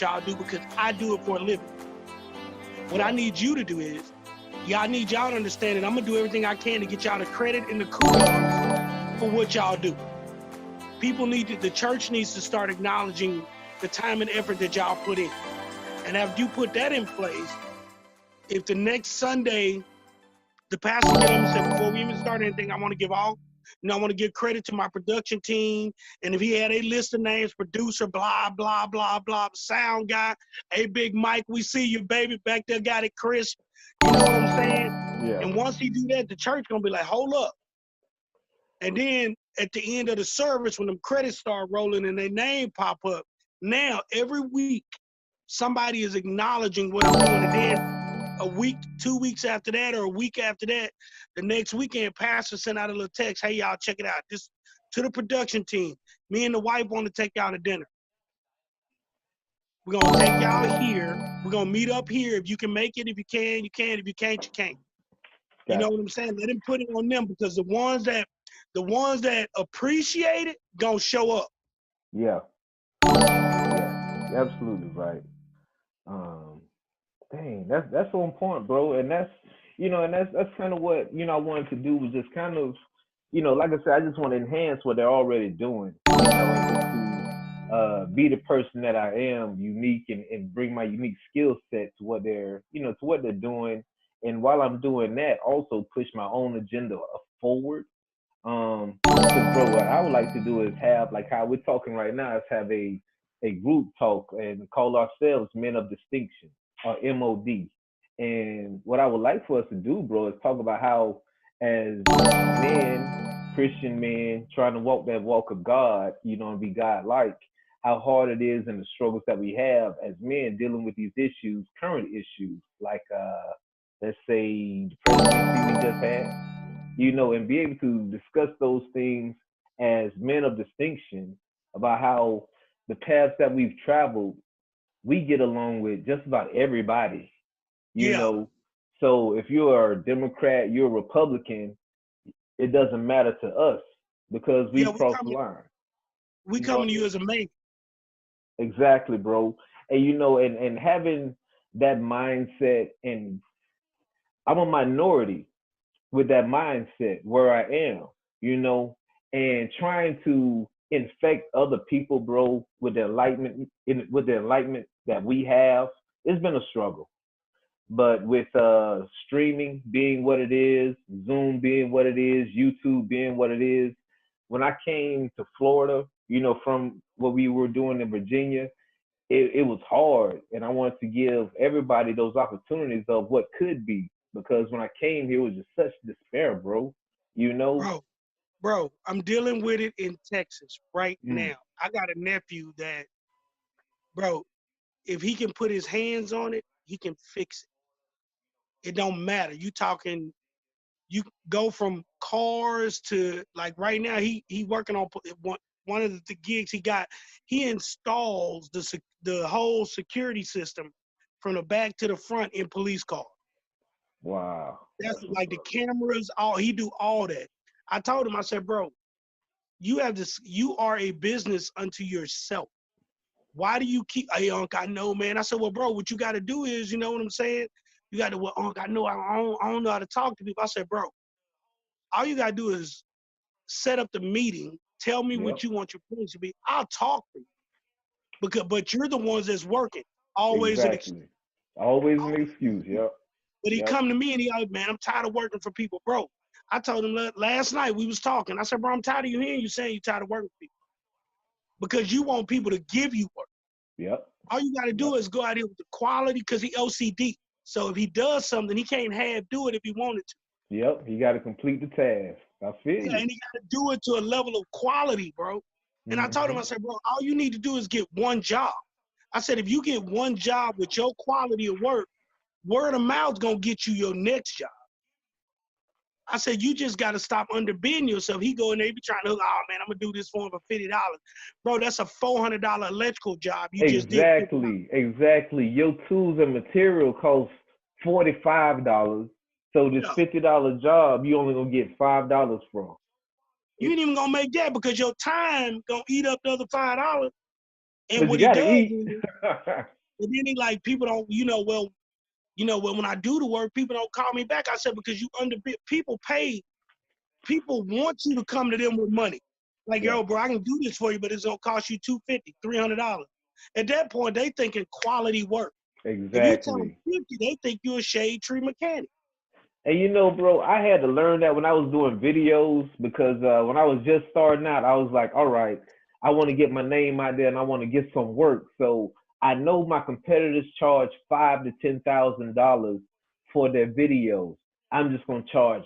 what y'all do because I do it for a living. What I need you to do is, I need y'all to understand that I'm gonna do everything I can to get y'all the credit and the kudos for what y'all do. The church needs to start acknowledging the time and effort that y'all put in. And after you put that in place, if the next Sunday, the pastor get up and say, before we even start anything, I want to give credit to my production team. And if he had a list of names, producer, blah, blah, blah, blah, sound guy, hey, Big Mike, we see you, baby, back there, got it, Chris. You know what I'm saying? Yeah. And once he do that, the church gonna be like, hold up. And then at the end of the service, when them credits start rolling and their name pop up, now every week, somebody is acknowledging what I'm doing. And then a week, 2 weeks after that, or a week after that, the next weekend, pastor sent out a little text, hey, y'all, check it out. This to the production team. Me and the wife want to take y'all to dinner. We're going to take y'all here. We're going to meet up here. If you can make it, if you can, you can. If you can't, you can't. You know what I'm saying? Let him put it on them, because the ones that appreciate it gonna show up. Yeah. Yeah, absolutely right. Dang, that's so important, bro. And that's kind of what I wanted to do, was just kind of, like I said, I just want to enhance what they're already doing. And to be the person that I am, unique, and bring my unique skill set to what they're doing. And while I'm doing that, also push my own agenda forward. Because, bro, what I would like to do is have, like how we're talking right now, is have a group talk and call ourselves Men of Distinction, or MOD. And what I would like for us to do, bro, is talk about how, as men, Christian men, trying to walk that walk of God, and be God-like, how hard it is, and the struggles that we have as men dealing with these issues, current issues, like, let's say, the presidency we just had, and be able to discuss those things as men of distinction, about how the paths that we've traveled, we get along with just about everybody, So if you're a Democrat, you're a Republican, it doesn't matter to us, because we've crossed the line. We coming to you as a mate. Exactly, bro. And and having that mindset, and I'm a minority with that mindset where I am, and trying to infect other people, bro, with the enlightenment that we have. It's been a struggle. But with streaming being what it is, Zoom being what it is, YouTube being what it is, when I came to Florida, from what we were doing in Virginia, it was hard. And I wanted to give everybody those opportunities of what could be. Because when I came here, it was just such despair, bro. Bro, I'm dealing with it in Texas right now. I got a nephew that, bro, if he can put his hands on it, he can fix it. It don't matter. You you go from cars to, like, right now, he working on one of the gigs he got. He installs the whole security system from the back to the front in police cars. Wow. That's like the cameras, he do all that. I told him, I said, bro, you are a business unto yourself. Why do you keep, hey, Unc, I know, man. I said, well, bro, what you got to do is, you know what I'm saying? You got to, well, Unc, I know, I don't know how to talk to people. I said, bro, all you got to do is set up the meeting. Tell me what you want your points to be. I'll talk to you. But you're the ones that's working. Always an excuse. Always an excuse, yep. But he come to me and he like, man, I'm tired of working for people. Bro, I told him last night we was talking. I said, bro, I'm tired of you hearing you saying you're tired of working for people. Because you want people to give you work. Yep. All you got to do is go out here with the quality, because he OCD. So if he does something, he can't do it if he wanted to. Yep, he got to complete the task. I feel you. And he got to do it to a level of quality, bro. And I told him, I said, bro, all you need to do is get one job. I said, if you get one job with your quality of work, word of mouth gonna get you your next job. I said, you just got to stop underbidding yourself. He go in there, he be trying to, oh, man, I'm going to do this for him for $50. Bro, that's a $400 electrical job you just did. Exactly. Your tools and material cost $45. So this $50 job, you only going to get $5 from. You ain't even going to make that, because your time going to eat up the other $5. And But you what he gotta does eat. is, and then he like, people don't, well, when I do the work, people don't call me back. I said, because you underbid. People want you to come to them with money. Like, Yeah, yo, bro, I can do this for you, but it's gonna cost you $250, $300. At that point, they thinking quality work. If you tell them exactly. 50, they think you're a shade tree mechanic. And bro, I had to learn that when I was doing videos because when I was just starting out, I was like, all right, I want to get my name out there and I want to get some work. So I know my competitors charge $5,000 to $10,000 for their videos. I'm just gonna charge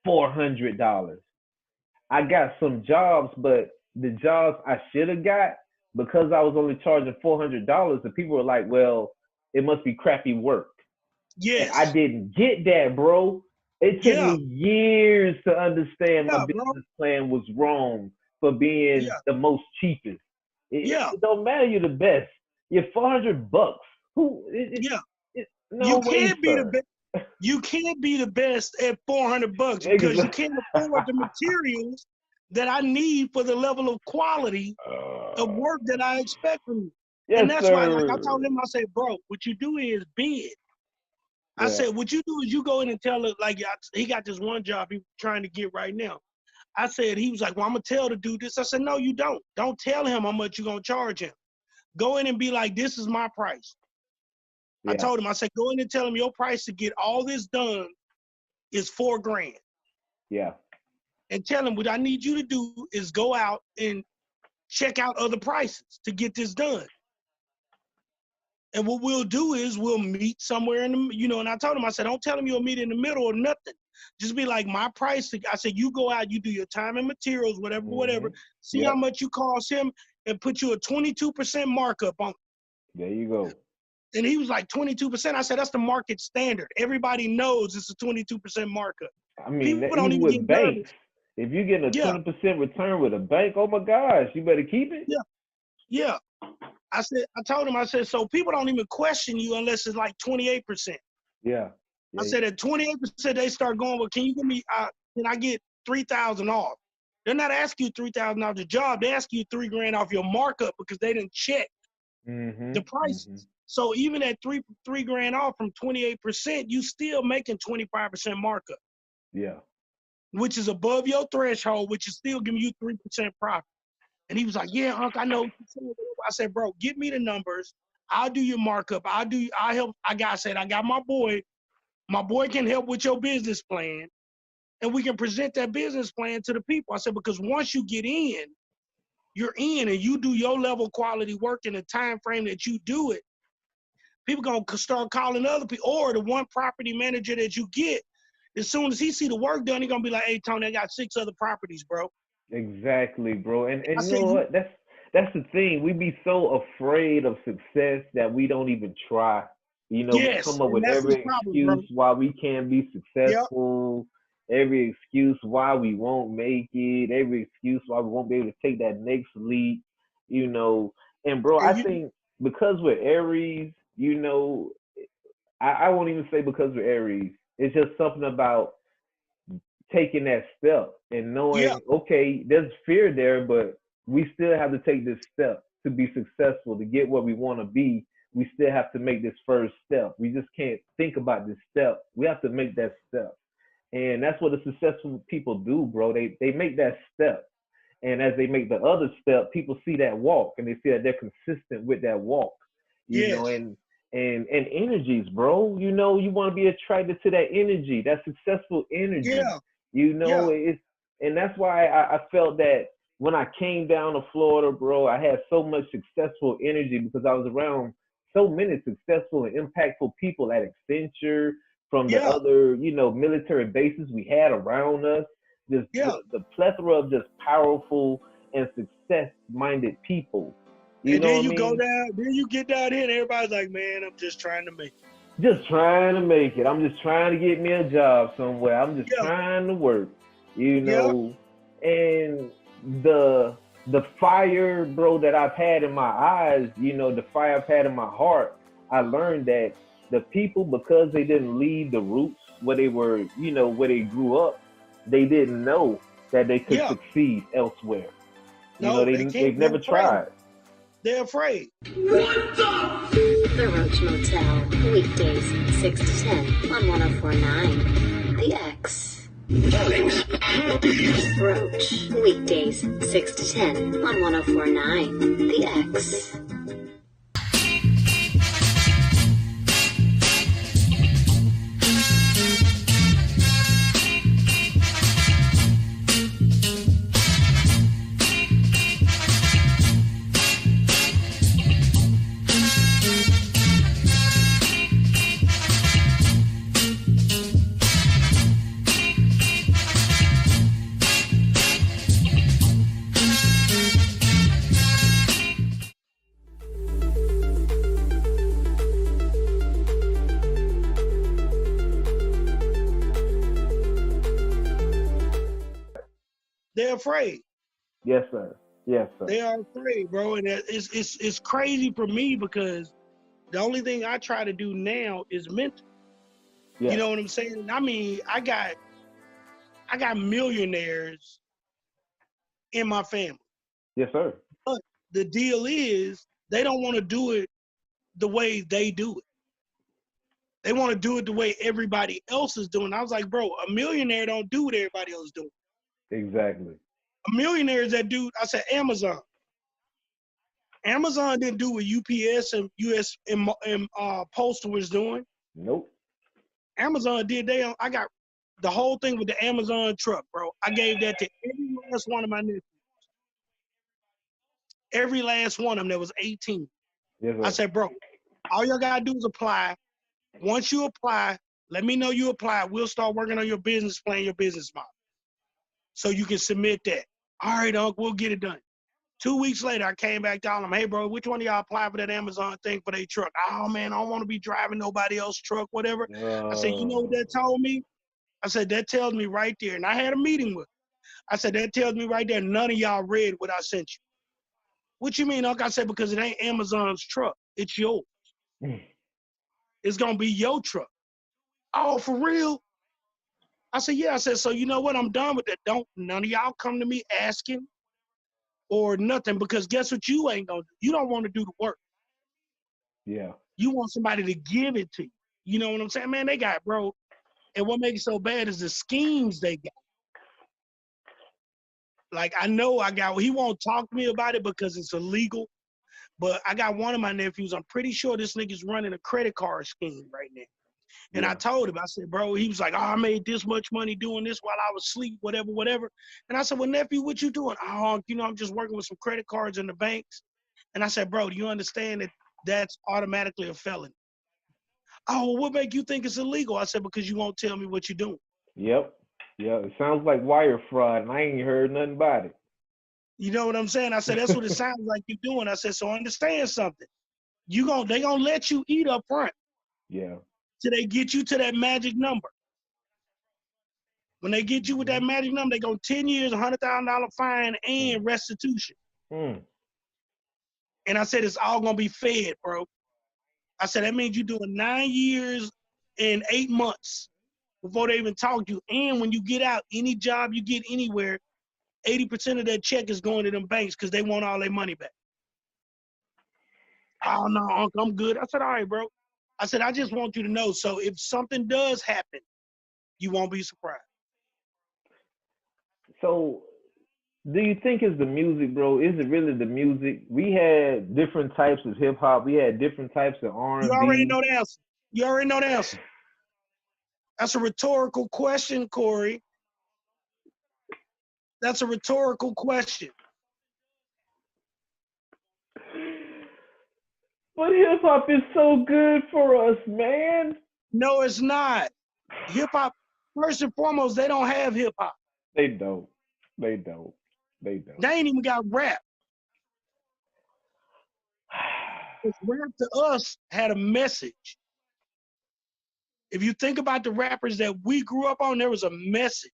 $400. I got some jobs, but the jobs I should have got because I was only charging $400, the people were like, well, it must be crappy work. And I Yes. didn't get that, bro. It took Yeah. me years to understand my Yeah, bro. business plan was wrong for being Yeah. the most cheapest. Yeah. It don't matter you're the best. You're $400. Who? Yeah. No You way, can't be the sir. best. You can't be the best at $400 because you Exactly. can't afford the materials that I need for the level of quality of work that I expect from you. And Yes, that's why, like I told sir. him, I said, bro, what you do is bid. I Yeah. said, what you do is you go in and tell it, like, he got this one job he's trying to get right now. I said, he was like, well, I'm going to tell the dude this. I said, no, you don't. Don't tell him how much you're going to charge him. Go in and be like, this is my price. I Yeah. told him, I said, go in and tell him your price to get all this done is $4,000. Yeah. And tell him what I need you to do is go out and check out other prices to get this done. And what we'll do is we'll meet somewhere in the, and I told him, I said, don't tell him you'll meet in the middle or nothing. Just be like, my price. I said, you go out, you do your time and materials, whatever. See how Yep. much you cost him and put you a 22% markup on it. There you go. And he was like, 22%. I said, that's the market standard. Everybody knows it's a 22% markup. I mean, People don't even even with get nervous. banks, if you're getting a Yeah, 20% return with a bank, oh my gosh, you better keep it. yeah, yeah. I told him, I said, so people don't even question you unless it's like 28%. Yeah. I Yeah. said at 28%, they start going, well, can you give me, can I get 3,000 off? They're not asking you 3,000 off the job. They ask you $3,000 off your markup because they didn't check Mm-hmm. the Mm-hmm. prices. So even at three grand off from 28%, you still making 25% markup, Yeah. which is above your threshold, which is still giving you 3% profit. And he was like, yeah, Unc, I know. I said, bro, give me the numbers. I'll do your markup. I help. I got my boy. My boy can help with your business plan. And we can present that business plan to the people. I said, because once you get in, you're in and you do your level quality work in the time frame that you do it, people going to start calling other people. Or the one property manager that you get, as soon as he see the work done, he going to be like, hey, Tony, I got 6 other properties, bro. Exactly, bro. And I you said, know what? That's the thing. We be so afraid of success that we don't even try. We yes. come up And with that's his every problem, bro. excuse why we can't be Yep. successful, every excuse why we won't make it, every excuse why we won't be able to take that next leap. And bro, And I think because we're Aries, I won't even say because we're Aries. It's just something about taking that step and yeah, knowing, okay, there's fear there, but we still have to take this step to be successful, to get where we want to be. We still have to make this first step. We just can't think about this step. We have to make that step. And that's what the successful people do, bro. They make that step. And as they make the other step, people see that walk and they see that they're consistent with that walk, yes, and energies, bro. You want to be attracted to that energy, that successful energy. yeah, yeah, It's and that's why I felt that when I came down to Florida, bro, I had so much successful energy because I was around so many successful and impactful people at Accenture, from the yeah, other, military bases we had around us. Just yeah. the plethora of just powerful and success-minded people. You And know then what I you go mean? down, then you get down here and everybody's like, man, I'm just trying to make it. Just trying to make it. I'm just trying to get me a job somewhere. I'm just Yeah, trying to work, yeah, and the fire, bro, that I've had in my eyes, the fire I've had in my heart, I learned that the people, because they didn't leave the roots where they were, where they grew up, they didn't know that they could yeah. succeed elsewhere. No, They they didn't, they've can't. They're never afraid. tried. They're afraid. The Roach Motel, weekdays 6 to 10 on 104.9 The X. Roach, weekdays 6 to 10 on 104.9 The X. They're afraid. Yes, sir. Yes, sir. They are afraid, bro. And it's crazy for me because the only thing I try to do now is mentor. Yeah. You know what I'm saying? I mean, I got millionaires in my family. Yes, sir. But the deal is they don't want to do it the way they do it. They want to do it the way everybody else is doing. I was like, bro, a millionaire don't do what everybody else doing. Exactly. A millionaire is that dude. I said Amazon. Amazon didn't do what UPS and US and Postal was doing. Nope. Amazon did. I got the whole thing with the Amazon truck, bro. I gave that to every last one of my nephews. Every last one of them that was 18. Yes, sir. I said, bro, all y'all gotta do is apply. Once you apply, let me know you apply. We'll start working on your business plan, your business model. So you can submit that. All right, Uncle, we'll get it done. 2 weeks later, I came back down. I'm, hey, bro, which one of y'all apply for that Amazon thing for their truck? Oh, man, I don't want to be driving nobody else's truck, whatever. I said, you know what that told me? I said, that tells me right there. And I had a meeting with her. I said, that tells me right there, none of y'all read what I sent you. What you mean, Uncle? I said, because it ain't Amazon's truck. It's yours. It's going to be your truck. Oh, for real? I said, yeah. I said, so you know what? I'm done with that. Don't none of y'all come to me asking or nothing, because guess what you ain't gonna do? You don't want to do the work. Yeah. You want somebody to give it to you. You know what I'm saying? Man, they got, bro. And what makes it so bad is the schemes they got. Like, I know he won't talk to me about it because it's illegal, but I got one of my nephews, I'm pretty sure this nigga's running a credit card scheme right now. And I told him, I said, bro, he was like, oh, I made this much money doing this while I was asleep, whatever. And I said, well, nephew, what you doing? Oh, I'm just working with some credit cards in the banks. And I said, bro, do you understand that that's automatically a felony? Oh, well, what make you think it's illegal? I said, because you won't tell me what you're doing. Yep. Yeah, it sounds like wire fraud, and I ain't heard nothing about it. You know what I'm saying? I said, that's what it sounds like you're doing. I said, so understand something. They gonna let you eat up front. Yeah. Till they get you to that magic number. When they get you with that magic number, they go 10 years, $100,000 fine, and restitution. And I said, it's all gonna be fed, bro. I said, that means you're doing 9 years and 8 months before they even talk to you. And when you get out, any job you get anywhere, 80% of that check is going to them banks because they want all their money back. Oh, no, Uncle, I'm good. I said, all right, bro. I said, I just want you to know, so if something does happen, you won't be surprised. So, do you think it's the music, bro? Is it really the music? We had different types of hip hop. We had different types of R&B. You already know the answer. You already know the answer. That's a rhetorical question, Corey. That's a rhetorical question. But hip hop is so good for us, man. No, it's not. Hip hop, first and foremost, they don't have hip hop. They don't. They ain't even got rap. Rap to us had a message. If you think about the rappers that we grew up on, there was a message.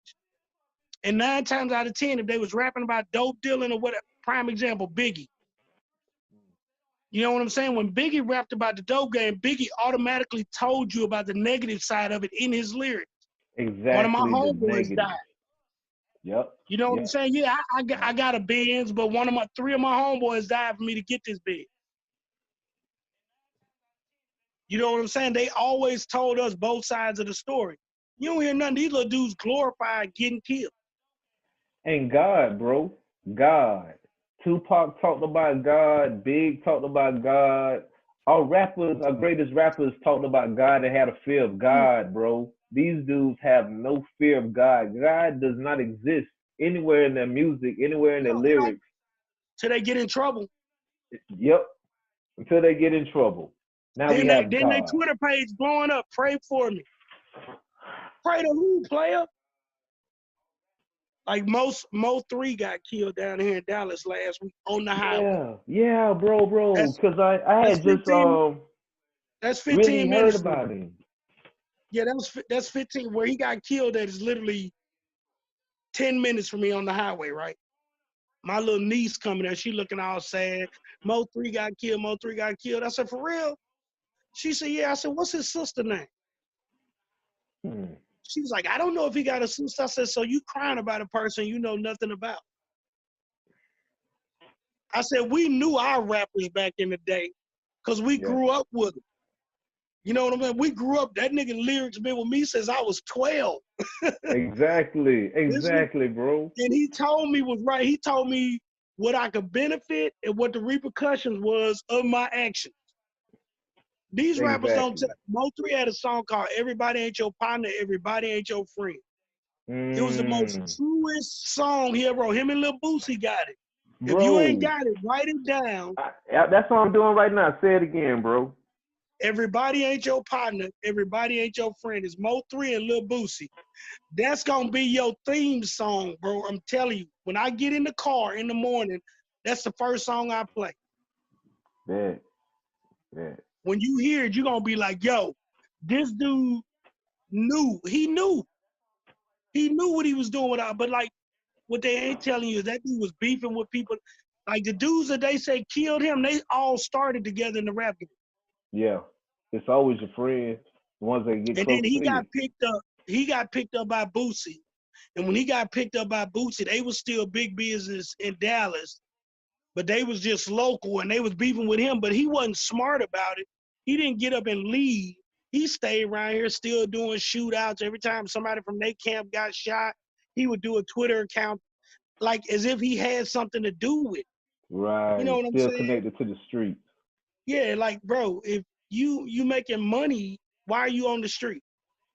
And 9 times out of 10, if they was rapping about dope dealing or whatever, prime example, Biggie. You know what I'm saying? When Biggie rapped about the dope game, Biggie automatically told you about the negative side of it in his lyrics. Exactly. One of my homeboys died. Yep. You know what I'm Yep. saying? Yeah, I got a Benz, but three of my homeboys died for me to get this Benz. You know what I'm saying? They always told us both sides of the story. You don't hear nothing. These little dudes glorify getting killed. And God, bro. God. Tupac talked about God. Big talked about God. Our greatest rappers talked about God and had a fear of God, bro. These dudes have no fear of God. God does not exist anywhere in their music, anywhere in their They don't lyrics. till they get in trouble. Yep. Until they get in trouble. Now we have Then they God. Twitter page blowing up. Pray for me. Pray to who, player? Like Mo3 got killed down here in Dallas last week on the highway. Yeah, bro. That's Because I that's had just 15. That's really 15 heard minutes from me. about him. Yeah, that's 15. Where he got killed at is literally 10 minutes from me on the highway, right? My little niece coming there, she looking all sad. Mo3 got killed. Mo3 got killed. I said, for real? She said, yeah. I said, what's his sister name? Hmm. She was like, I don't know if he got a sister. I said, so you crying about a person you know nothing about. I said, we knew our rappers back in the day because we Yeah. grew up with them. You know what I mean? We grew up, that nigga lyrics been with me since I was 12. Exactly. This was, Exactly, bro. and he told me was right. He told me what I could benefit and what the repercussions was of my actions. These rappers don't tell. Exactly. Mo3 had a song called Everybody Ain't Your Partner, Everybody Ain't Your Friend. It was the most Mm. truest song he ever wrote. Him and Lil Boosie got it. If you ain't Bro. got it, write it down. That's what I'm doing right now. Say it again, bro. Everybody ain't your partner. Everybody ain't your friend. It's Mo3 and Lil Boosie. That's gonna be your theme song, bro. I'm telling you. When I get in the car in the morning, that's the first song I play. Bet. Bet. When you hear it, you're gonna be like, yo, this dude knew. He knew. He knew what he was doing without, but like what they ain't telling you is that dude was beefing with people. Like the dudes that they say killed him, they all started together in the rap game. Yeah. It's always your friends, the ones that get And then close he to got you. picked up. He got picked up by Boosie. And when he got picked up by Boosie, they was still big business in Dallas, but they was just local and they was beefing with him, but he wasn't smart about it. He didn't get up and leave. He stayed around here still doing shootouts. Every time somebody from their camp got shot, he would do a Twitter account like as if he had something to do with it. You know Right. what I'm Still saying? connected to the streets. Yeah, like bro, if you making money, why are you on the street?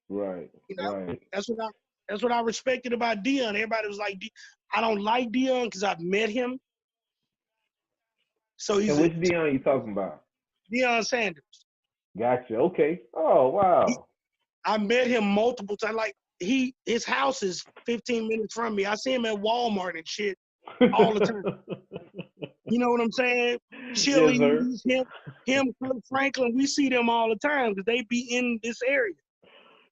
Right. You know, Right. that's what I respected about Dion. Everybody was like, I don't like Dion because I've met him. So And he's a which Dion you talking about? Deion Sanders. Gotcha. Okay. Oh, He, wow. I met him multiple times. Like his house is 15 minutes from me. I see him at Walmart and shit all the time. You know what I'm saying? Yes, sir. Chili's, Kirk Franklin. We see them all the time because they be in this area.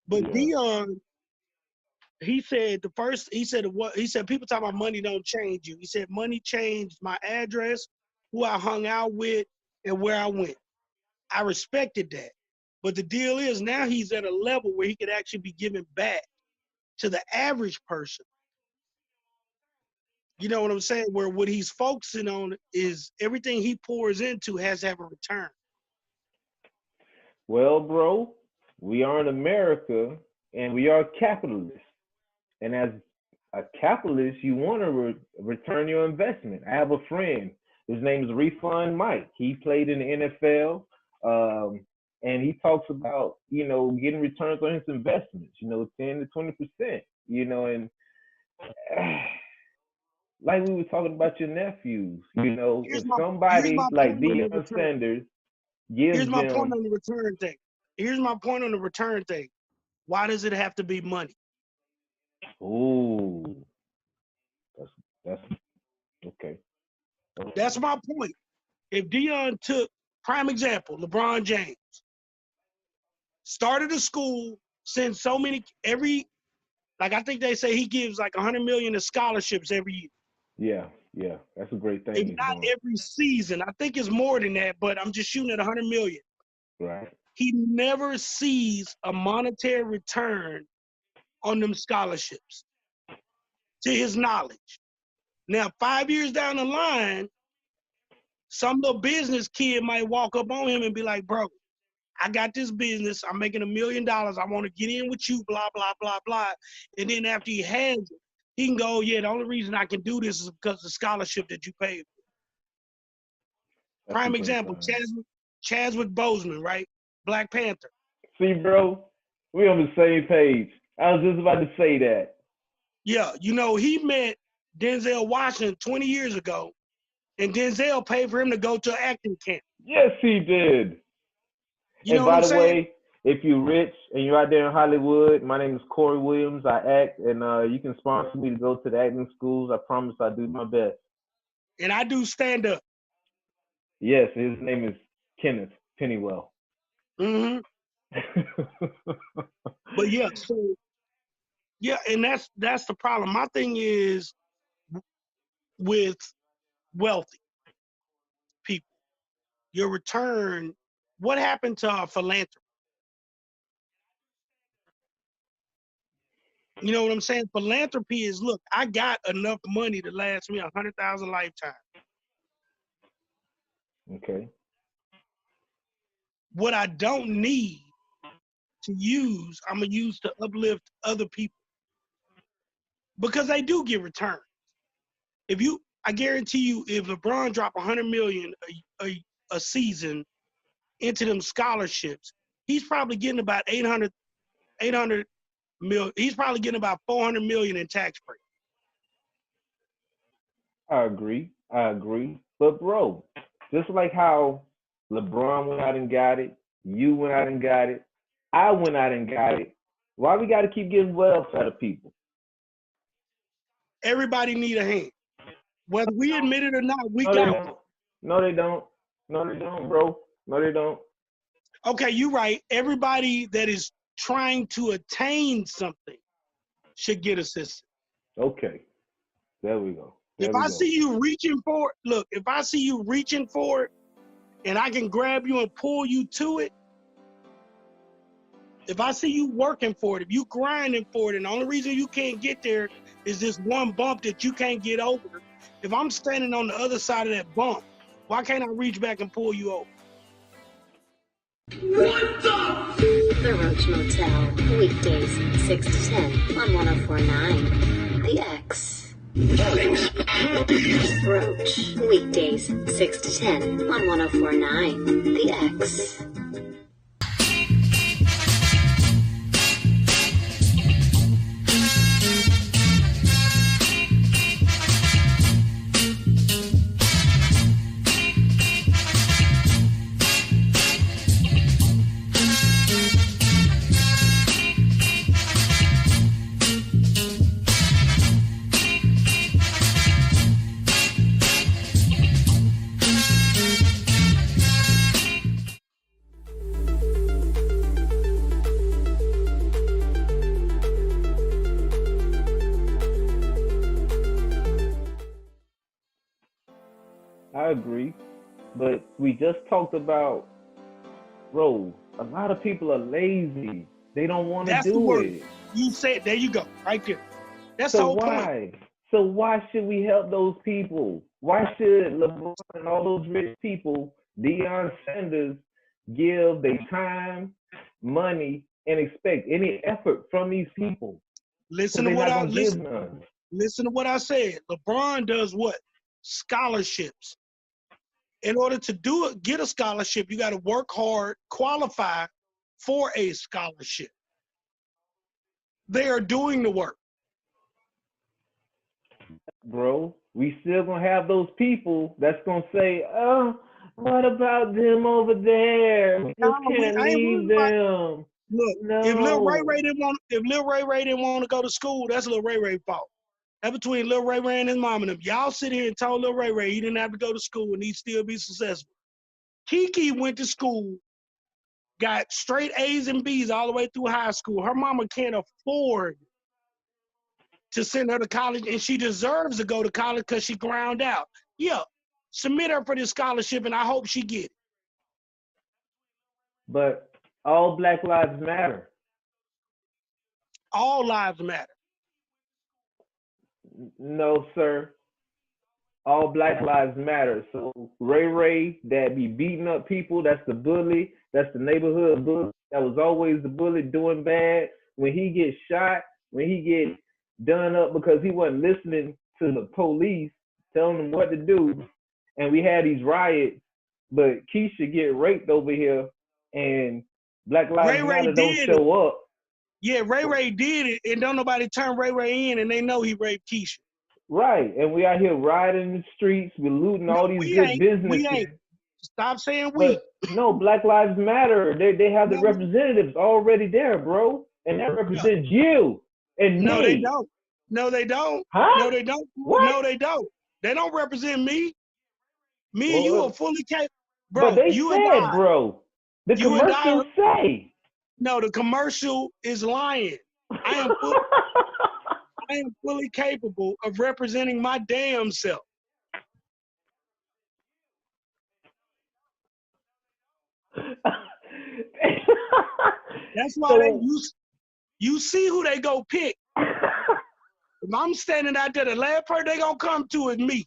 But Yeah. Dion, he said people talk about money don't change you. He said money changed my address, who I hung out with, and where I went. I respected that. But the deal is now he's at a level where he could actually be giving back to the average person. You know what I'm saying? Where what he's focusing on is everything he pours into has to have a return. Well, bro, we are in America and we are capitalists. And as a capitalist, you want to return your investment. I have a friend. His name is Refund Mike. He played in the NFL, and he talks about getting returns on his investments. 10 to 20%. And like we were talking about your nephews. Here's If my here's somebody my like point on the Deion return. Sanders Here's gives my point them, on the return thing. Here's my point on the return thing. Why does it have to be money? ooh, that's that's okay. That's my point. If Dion took prime example, LeBron James started a school, sent so many like I think they say he gives like 100 million in scholarships every year. Yeah, that's a great thing If he's not doing. every season, I think it's more than that, but I'm just shooting at 100 million. Right. He never sees a monetary return on them scholarships. to his knowledge. Now, 5 years down the line, some little business kid might walk up on him and be like, bro, I got this business. I'm making $1 million. I want to get in with you, blah, blah, blah, blah. And then after he has it, he can go, yeah, the only reason I can do this is because of the scholarship that you paid for. That's Prime super example, fine. Chadwick Boseman, right? Black Panther. See, bro, we on the same page. I was just about to say that. Yeah, you know, he met Denzel Washington 20 years ago, and Denzel paid for him to go to acting camp. Yes, he did. You And know what by I'm the saying? way, if you're rich and you're out there in Hollywood, my name is Corey Williams. I act, and you can sponsor me to go to the acting schools. I promise I do my best. And I do stand up. Yes, his name is Kenneth Pennywell. Mm-hmm. But yeah, so yeah, and that's the problem. My thing is with wealthy people, your return. What happened to philanthropy? You know what I'm saying? Philanthropy is, look, I got enough money to last me 100,000 lifetime. Okay. What I don't need to use, I'm gonna use to uplift other people because they do get returns. I guarantee you, if LeBron drop 100 million a season into them scholarships, he's probably getting about 800 million. He's probably getting about 400 million in tax break. I agree. I agree. But bro, just like how LeBron went out and got it, you went out and got it, I went out and got it. Why we got to keep getting wealth out of people? Everybody need a hand. Whether we admit it or not, we No, they got one. don't. No, they don't. No, they don't, bro. No, they don't. Okay, you're right. Everybody that is trying to attain something should get assistance. Okay. There we go. If There we I go. see you reaching for it, look, if I see you reaching for it and I can grab you and pull you to it, if I see you working for it, if you grinding for it, and the only reason you can't get there is this one bump that you can't get over, if I'm standing on the other side of that bump, why can't I reach back and pull you over? The Roach Motel, weekdays 6 to 10 on 104.9 The X. Roach, weekdays 6 to 10 on 104.9 The X. I agree. But we just talked about, bro, a lot of people are lazy. They don't want to That's the do word. it. You said, there you go, right there. That's the So whole point. why? So why should we help those people? Why should LeBron and all those rich people, Deion Sanders, give their time, money, and expect any effort from these people? Listen So to they're what not I gonna give none. listen to what I said. LeBron does what? Scholarships. In order to get a scholarship, you got to work hard, qualify for a scholarship. They are doing the work. Bro, we still gonna have those people that's gonna say, "Oh, what about them over there? We Nah, just can't I ain't leave worried about. them." Look, No. if Lil Ray Ray didn't want to go to school, that's Lil Ray Ray fault. That's between Lil Ray Ray and his mom and them. Y'all sit here and told Lil Ray Ray he didn't have to go to school and he'd still be successful. Kiki went to school, got straight A's and B's all the way through high school. Her mama can't afford to send her to college, and she deserves to go to college because she ground out. Yeah, submit her for this scholarship, and I hope she get it. But all Black Lives Matter. All lives matter. No, sir. All Black Lives Matter. So Ray that be beating up people, that's the bully, that's the neighborhood bully. That was always the bully doing bad. When he gets shot, when he get done up because he wasn't listening to the police telling him what to do, and we had these riots, but Keisha get raped over here, and Black Lives Ray Ray Matter don't did it. show up. Yeah, Ray Ray did it, and don't nobody turn Ray Ray in, and they know he raped Keisha. Right, and we out here riding the streets, we're looting No, all these we good ain't. We businesses. ain't. Stop saying we. But no, Black Lives Matter. They have the No, representatives already there, bro, and that no, represents you and no, they me. don't. No, they don't. Huh? No, they don't. What? No, they don't. They don't represent me. Me and you are Well, fully capable. but Bro, they you and said, I, bro, the you and I commercials are, say. no, the commercial is lying. I am I am fully capable of representing my damn self. That's why So you see who they go pick. If I'm standing out there, the last person they gonna come to is me.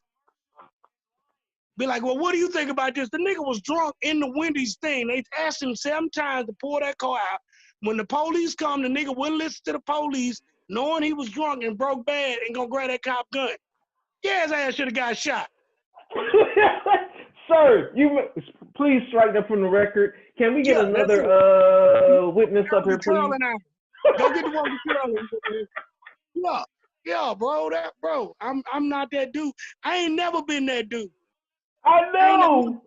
Be like, well, what do you think about this? The nigga was drunk in the Wendy's thing. They asked him 7 times to pull that car out. When the police come, the nigga wouldn't listen to the police, knowing he was drunk and broke bad and gonna grab that cop gun. Yeah, his ass should have got shot. Sir, you please strike that from the record. Can we get Yeah, that's another it. witness up here, please? Curling out. Go get the one with curling. Yeah, bro. I'm not that dude. I ain't never been that dude. I I ain't never, know.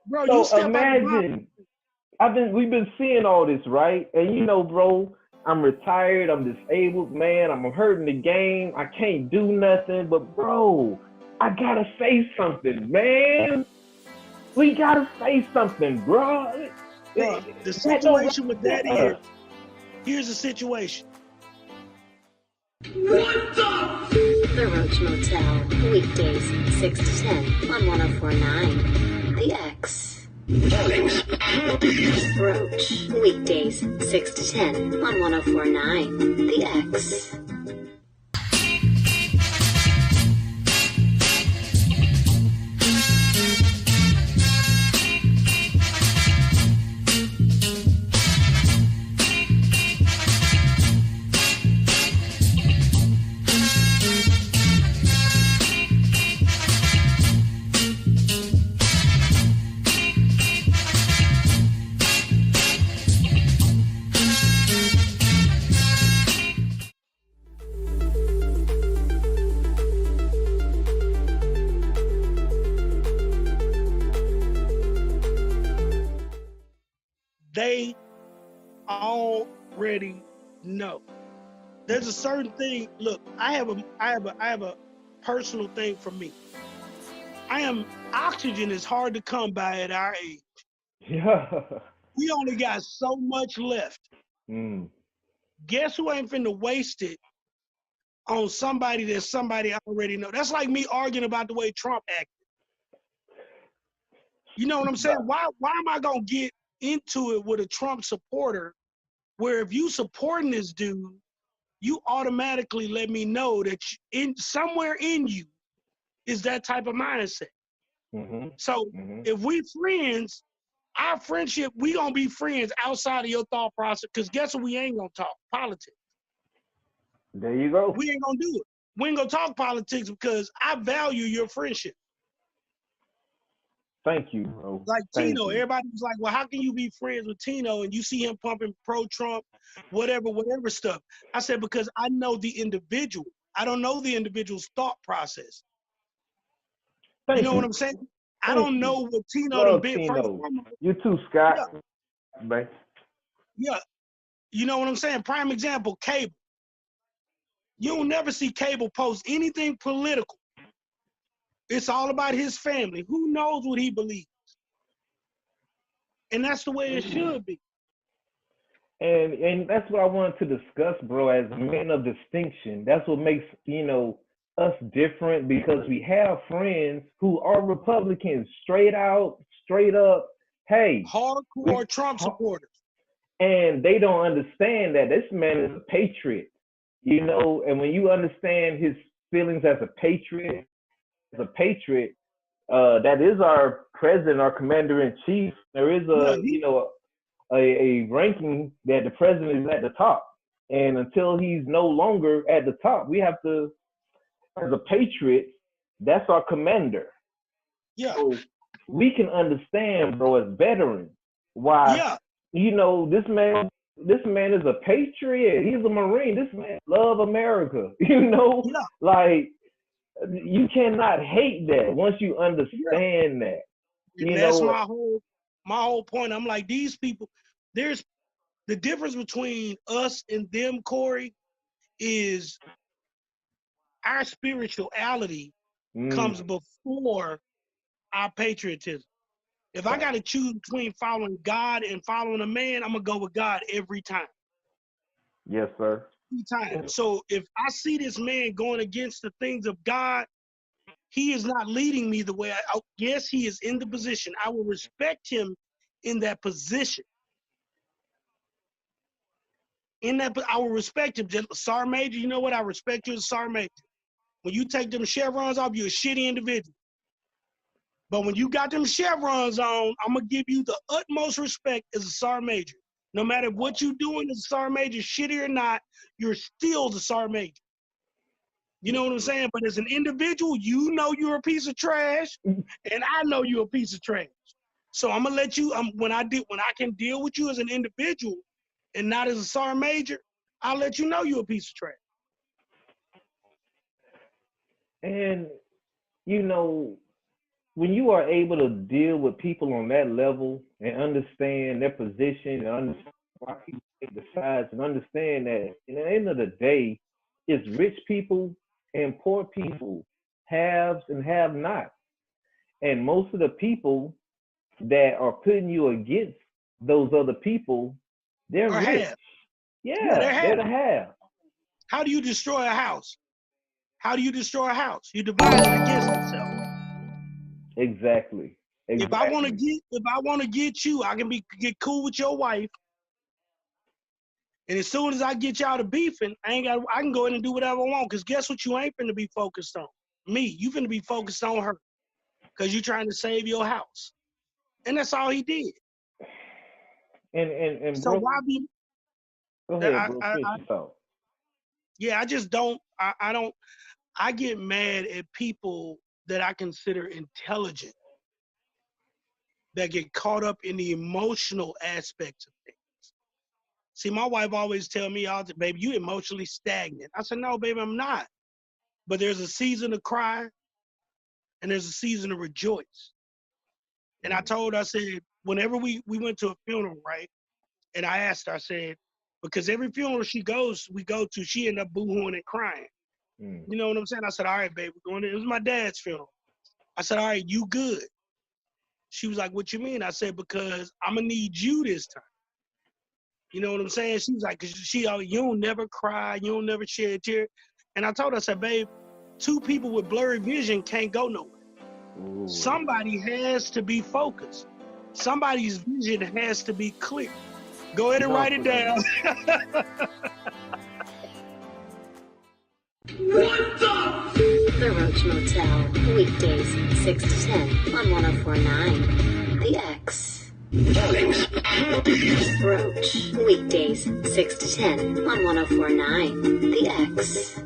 bro. You So step out the box. imagine, we've been seeing all this, right? And you know, bro, I'm retired, I'm disabled, man, I'm hurting the game, I can't do nothing, but bro, I gotta say something, man. We gotta say something, bro. Bro, the situation with that is, here's the situation. The Roach Motel, weekdays 6 to 10 on 104.9 The X. Roach, weekdays 6 to 10 on 104.9 The X. They already know. There's a certain thing. Look, I have a personal thing for me. Oxygen is hard to come by at our age. Yeah. We only got so much left. Guess who ain't finna waste it on somebody that somebody already know? That's like me arguing about the way Trump acted. You know what I'm saying? Why am I gonna get into it with a Trump supporter where if you supporting this dude, you automatically let me know that somewhere in you is that type of mindset. So if we friends, our friendship, we gonna be friends outside of your thought process, because guess what, we ain't gonna talk? Politics. There you go. We ain't gonna do it. We ain't gonna talk politics because I value your friendship. Thank you, bro. Like Thank Tino, you. everybody was like, well, how can you be friends with Tino and you see him pumping pro-Trump, whatever stuff? I said, because I know the individual. I don't know the individual's thought process. Thank You know you. what I'm saying? I Thank don't you. know what Tino Love done been Tino. first. You too, Scott. Yeah. Yeah. You know what I'm saying? Prime example, Cable. You'll never see Cable post anything political. It's all about his family. Who knows what he believes? And that's the way it should be. And that's what I wanted to discuss, bro, as men of distinction. That's what makes, us different, because we have friends who are Republicans, straight out, straight up, hey. Hardcore Trump supporters. And they don't understand that this man is a patriot, and when you understand his feelings as a patriot. As a patriot, that is our president, our commander in chief. There is a ranking that the president is at the top, and until he's no longer at the top, we have to, as a patriot, that's our commander. Yeah. So we can understand, bro, as veterans, why this man is a patriot. He's a Marine. This man love America. Like, you cannot hate that once you understand that. And that's my whole point. I'm like, these people, there's the difference between us and them, Corey, is our spirituality comes before our patriotism. If I got to choose between following God and following a man, I'm going to go with God every time. Yes, sir. Every time. So if I see this man going against the things of God, he is not leading me the way yes, he is in the position. I will respect him in that position. I will respect him. Sergeant Major, you know what? I respect you as a Sergeant Major. When you take them chevrons off, you're a shitty individual. But when you got them chevrons on, I'm going to give you the utmost respect as a Sergeant Major. No matter what you're doing as a Sergeant Major, shitty or not, you're still the Sergeant Major. You know what I'm saying? But as an individual, you know you're a piece of trash, and I know you're a piece of trash. So I'm going to let you, when I can deal with you as an individual and not as a Sergeant Major, I'll let you know you're a piece of trash. And, when you are able to deal with people on that level and understand their position and understand why people take the sides and understand that, at the end of the day, it's rich people and poor people, haves and have-nots. And most of the people that are putting you against those other people, they're rich. Have. Yeah, they're the have. How do you destroy a house? How do you destroy a house? You divide it against itself. Exactly. If I want to get you, I can get cool with your wife. And as soon as I get y'all to beefing, I can go in and do whatever I want. Because guess what you ain't finna be focused on? Me. You finna be focused on her. Because you're trying to save your house. And that's all he did. And so bro, why be... Go ahead, bro. Yeah, I just don't... I get mad at people that I consider intelligent, that get caught up in the emotional aspects of things. See, my wife always tell me, baby, you emotionally stagnant. I said, no, baby, I'm not. But there's a season to cry, and there's a season to rejoice. And I told her, I said, whenever we went to a funeral, right? And I asked her, I said, because every funeral we go to, she ended up boo-hooing and crying. You know what I'm saying? I said, all right, babe, we're going to, it was my dad's funeral. I said, all right, you good. She was like, what you mean? I said, because I'm going to need you this time. You know what I'm saying? She was like, because you don't never cry, you don't never shed a tear. And I told her, I said, babe, two people with blurry vision can't go nowhere. Ooh. Somebody has to be focused. Somebody's vision has to be clear. Go ahead and write it down. What the Roach Motel, weekdays 6 to 10 on 104.9 The X. Roach, weekdays 6 to 10 on 104.9 The X.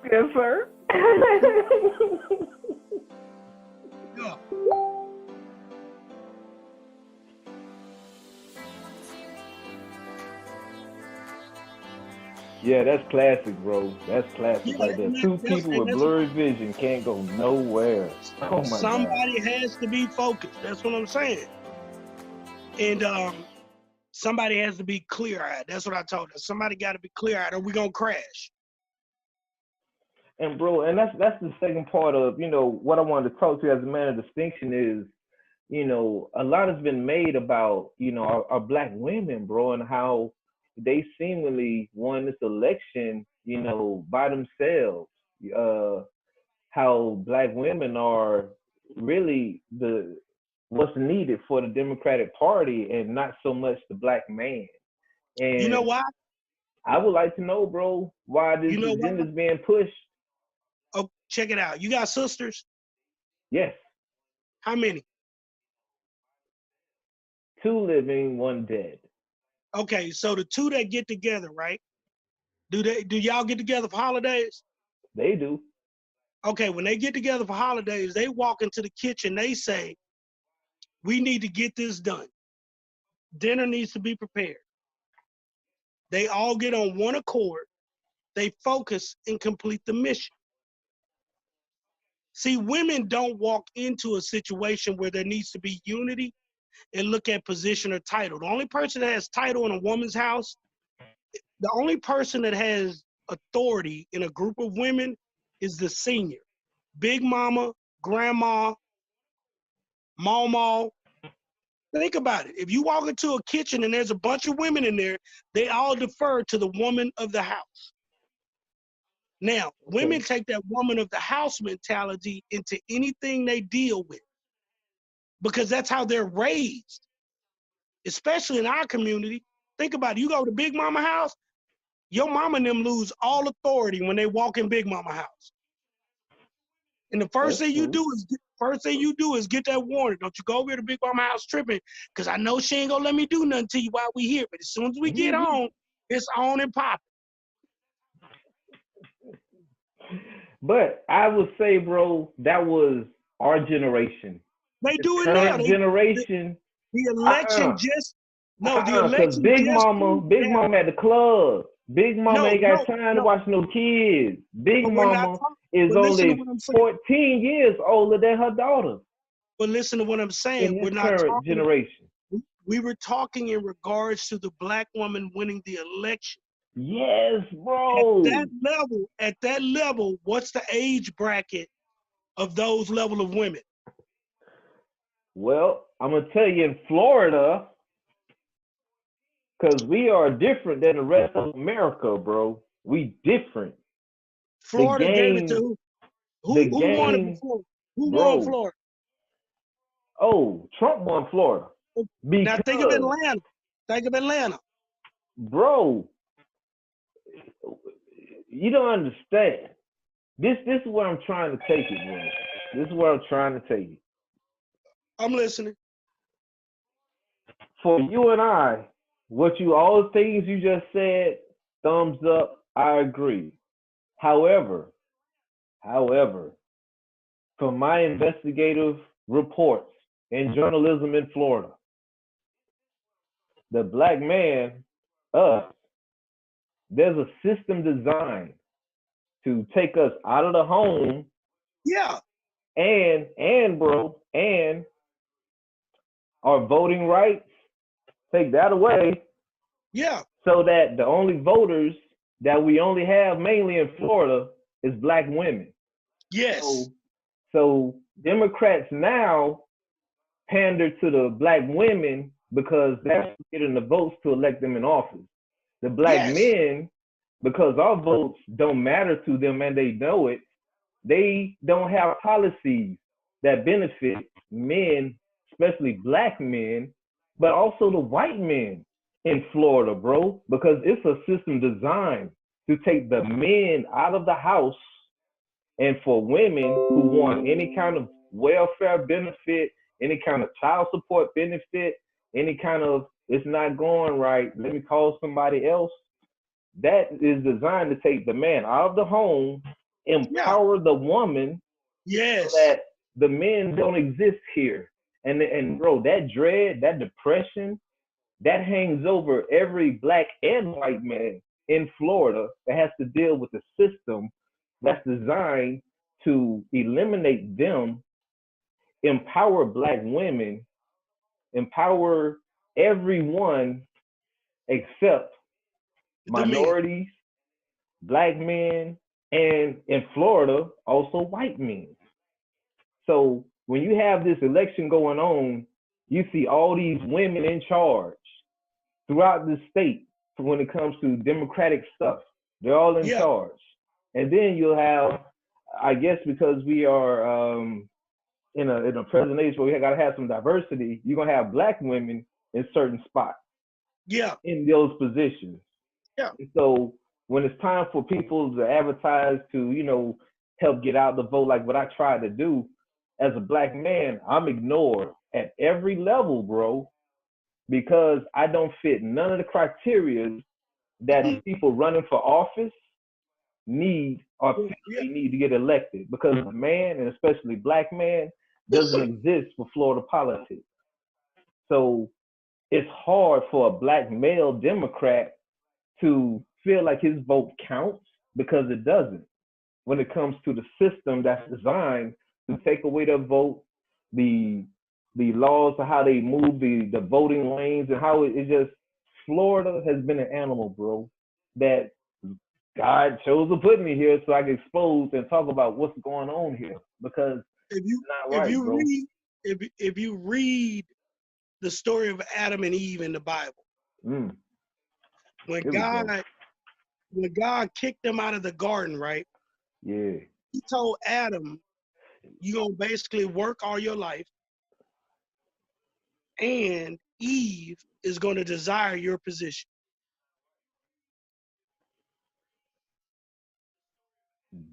Yes, sir. Yeah, that's classic, bro. That's classic right there. Two people with blurry vision can't go nowhere. Oh my Somebody has to be focused. That's what I'm saying. And somebody has to be clear-eyed. That's what I told her. Somebody got to be clear-eyed, or we're gonna crash. And bro, and that's the second part of, what I wanted to talk to you as a man of distinction is, a lot has been made about, our black women, bro, and how they seemingly won this election, by themselves. Uh, how black women are really the what's needed for the Democratic Party and not so much the black man. You know And why? I would like to know, bro, why this You know why? agenda is being pushed. Oh, check it out. You got sisters? Yes, How many? 2 living, 1 dead. Okay, so the two that get together, right? Do y'all get together for holidays? They do. Okay, when they get together for holidays, they walk into the kitchen, they say, we need to get this done. Dinner needs to be prepared. They all get on one accord, they focus and complete the mission. See, women don't walk into a situation where there needs to be unity and look at position or title. The only person that has title in a woman's house, the only person that has authority in a group of women is the senior. Big mama, grandma, mama. Think about it. If you walk into a kitchen and there's a bunch of women in there, they all defer to the woman of the house. Now, women Okay. take that woman of the house mentality into anything they deal with because that's how they're raised, especially in our community. Think about it. You go to Big Mama house, your mama and them lose all authority when they walk in Big Mama house. And the That's true. first thing you do is get that warning. Don't you go over to Big Mama house tripping, because I know she ain't gonna let me do nothing to you while we here. But as soon as we get on, it's on and popping. But I would say, bro, that was our generation. They This do it now. current generation, The election just the cause election just proved Big that. Mama at the club. Big Mama No, ain't got no, time to no. watch no kids. Big But we're not Mama talking. is But listen to only what I'm saying. 14 years older than her daughter But listen to what I'm saying. in this We're not current talking. generation. We were talking in regards to the black woman winning the election. Yes, At bro. that level, what's the age bracket of those level of women? Well, I'm gonna tell you in Florida, cause we are different than the rest of America, bro. We different. The Florida gave it to game, who? the Who won it game, before? Who won bro. Florida? Oh, Trump won Florida Now think of because, Atlanta. Think of Atlanta. bro, you don't understand. This is where I'm trying to take it, bro. This is where I'm trying to take it. I'm listening. For you and I, all the things you just said, thumbs up, I agree. However, however, from my investigative reports in journalism in Florida, the black man, us, there's a system designed to take us out of the home Yeah, and bro, and our voting rights, take that away, yeah, so that the only voters that we only have mainly in Florida is black women. yes, So so Democrats now pander to the black women because that's getting the votes to elect them in office. The black yes, men, because our votes don't matter to them and they know it, they don't have policies that benefit men, especially black men, but also the white men in Florida, bro, because it's a system designed to take the men out of the house and for women who want any kind of welfare benefit, any kind of child support benefit, any kind of it's not going right, let me call somebody else. That is designed to take the man out of the home, yeah, empower the woman so yes, that the men don't exist here. And bro, that dread, that depression, that hangs over every black and white man in Florida that has to deal with the system that's designed to eliminate them, empower black women, empower everyone except The men. minorities, black men, and in Florida, also white men. So when you have this election going on, you see all these women in charge throughout the state when it comes to democratic stuff. They're all in Yeah. charge. And then you'll have, I guess, because we are in a present age where we got to have some diversity, you're going to have black women in certain spots Yeah. in those positions. Yeah. And so when it's time for people to advertise to, help get out the vote, like what I try to do as a black man, I'm ignored at every level, bro, because I don't fit none of the criteria that these people running for office need or feel Yeah. they need to get elected. Because a man, and especially black man, doesn't exist for Florida politics. So it's hard for a black male Democrat to feel like his vote counts because it doesn't when it comes to the system that's designed to take away their vote, the laws of how they move the voting lanes and how it just Florida has been an animal, bro, that God chose to put me here so I can expose and talk about what's going on here because If it's you not if right, you bro. read if you read the story of Adam and Eve in the Bible, Mm, when here we go. God kicked them out of the garden, right? Yeah. He told Adam, you're gonna basically work all your life, and Eve is gonna desire your position.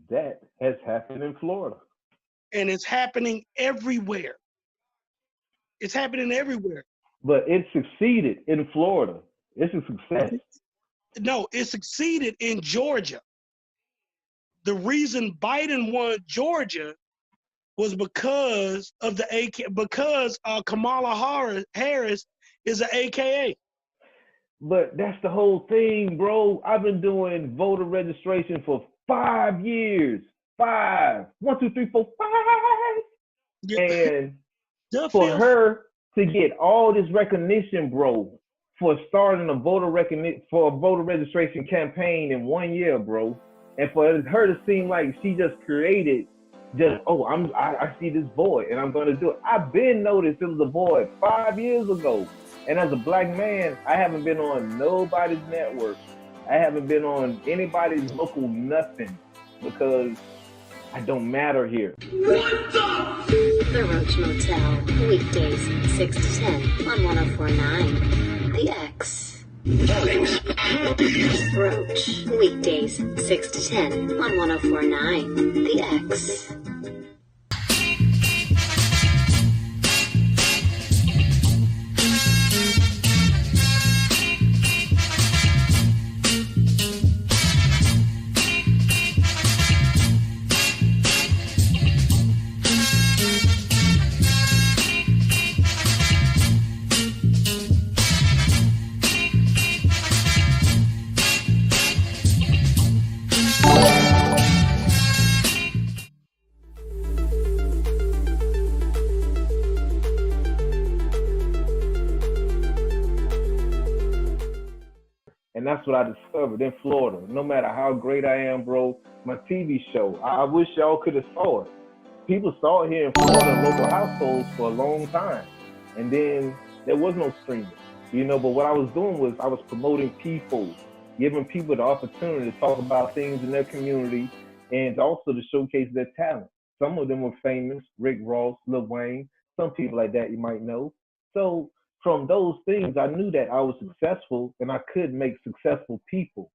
That has happened in Florida. And it's happening everywhere. It's happening everywhere. But it succeeded in Florida. It's a success. No, it succeeded in Georgia. The reason Biden won Georgia was because of the AK, because Kamala Harris is an AKA. But that's the whole thing, bro. I've been doing voter registration for 5 years. 5. 1, 2, 3, 4, 5. Yeah, And the for fifth. her to get all this recognition, bro, for starting a voter registration campaign in 1 year, bro, and for her to seem like she just created I see this void and I'm gonna do it. I've been noticed it was a void 5 years ago. And as a black man, I haven't been on nobody's network. I haven't been on anybody's local nothing because I don't matter here. The Roach Motel, weekdays 6 to 10 on 104.9 The X. Roach, weekdays 6 to 10 on 104.9 The X. And that's what I discovered in Florida. No matter how great I am, bro, my TV show, I wish y'all could have saw it. People saw it here in Florida in local households for a long time. And then there was no streaming, but what I was doing was I was promoting people, giving people the opportunity to talk about things in their community and also to showcase their talent. Some of them were famous, Rick Ross, Lil Wayne, some people like that you might know. So from those things, I knew that I was successful and I could make successful people.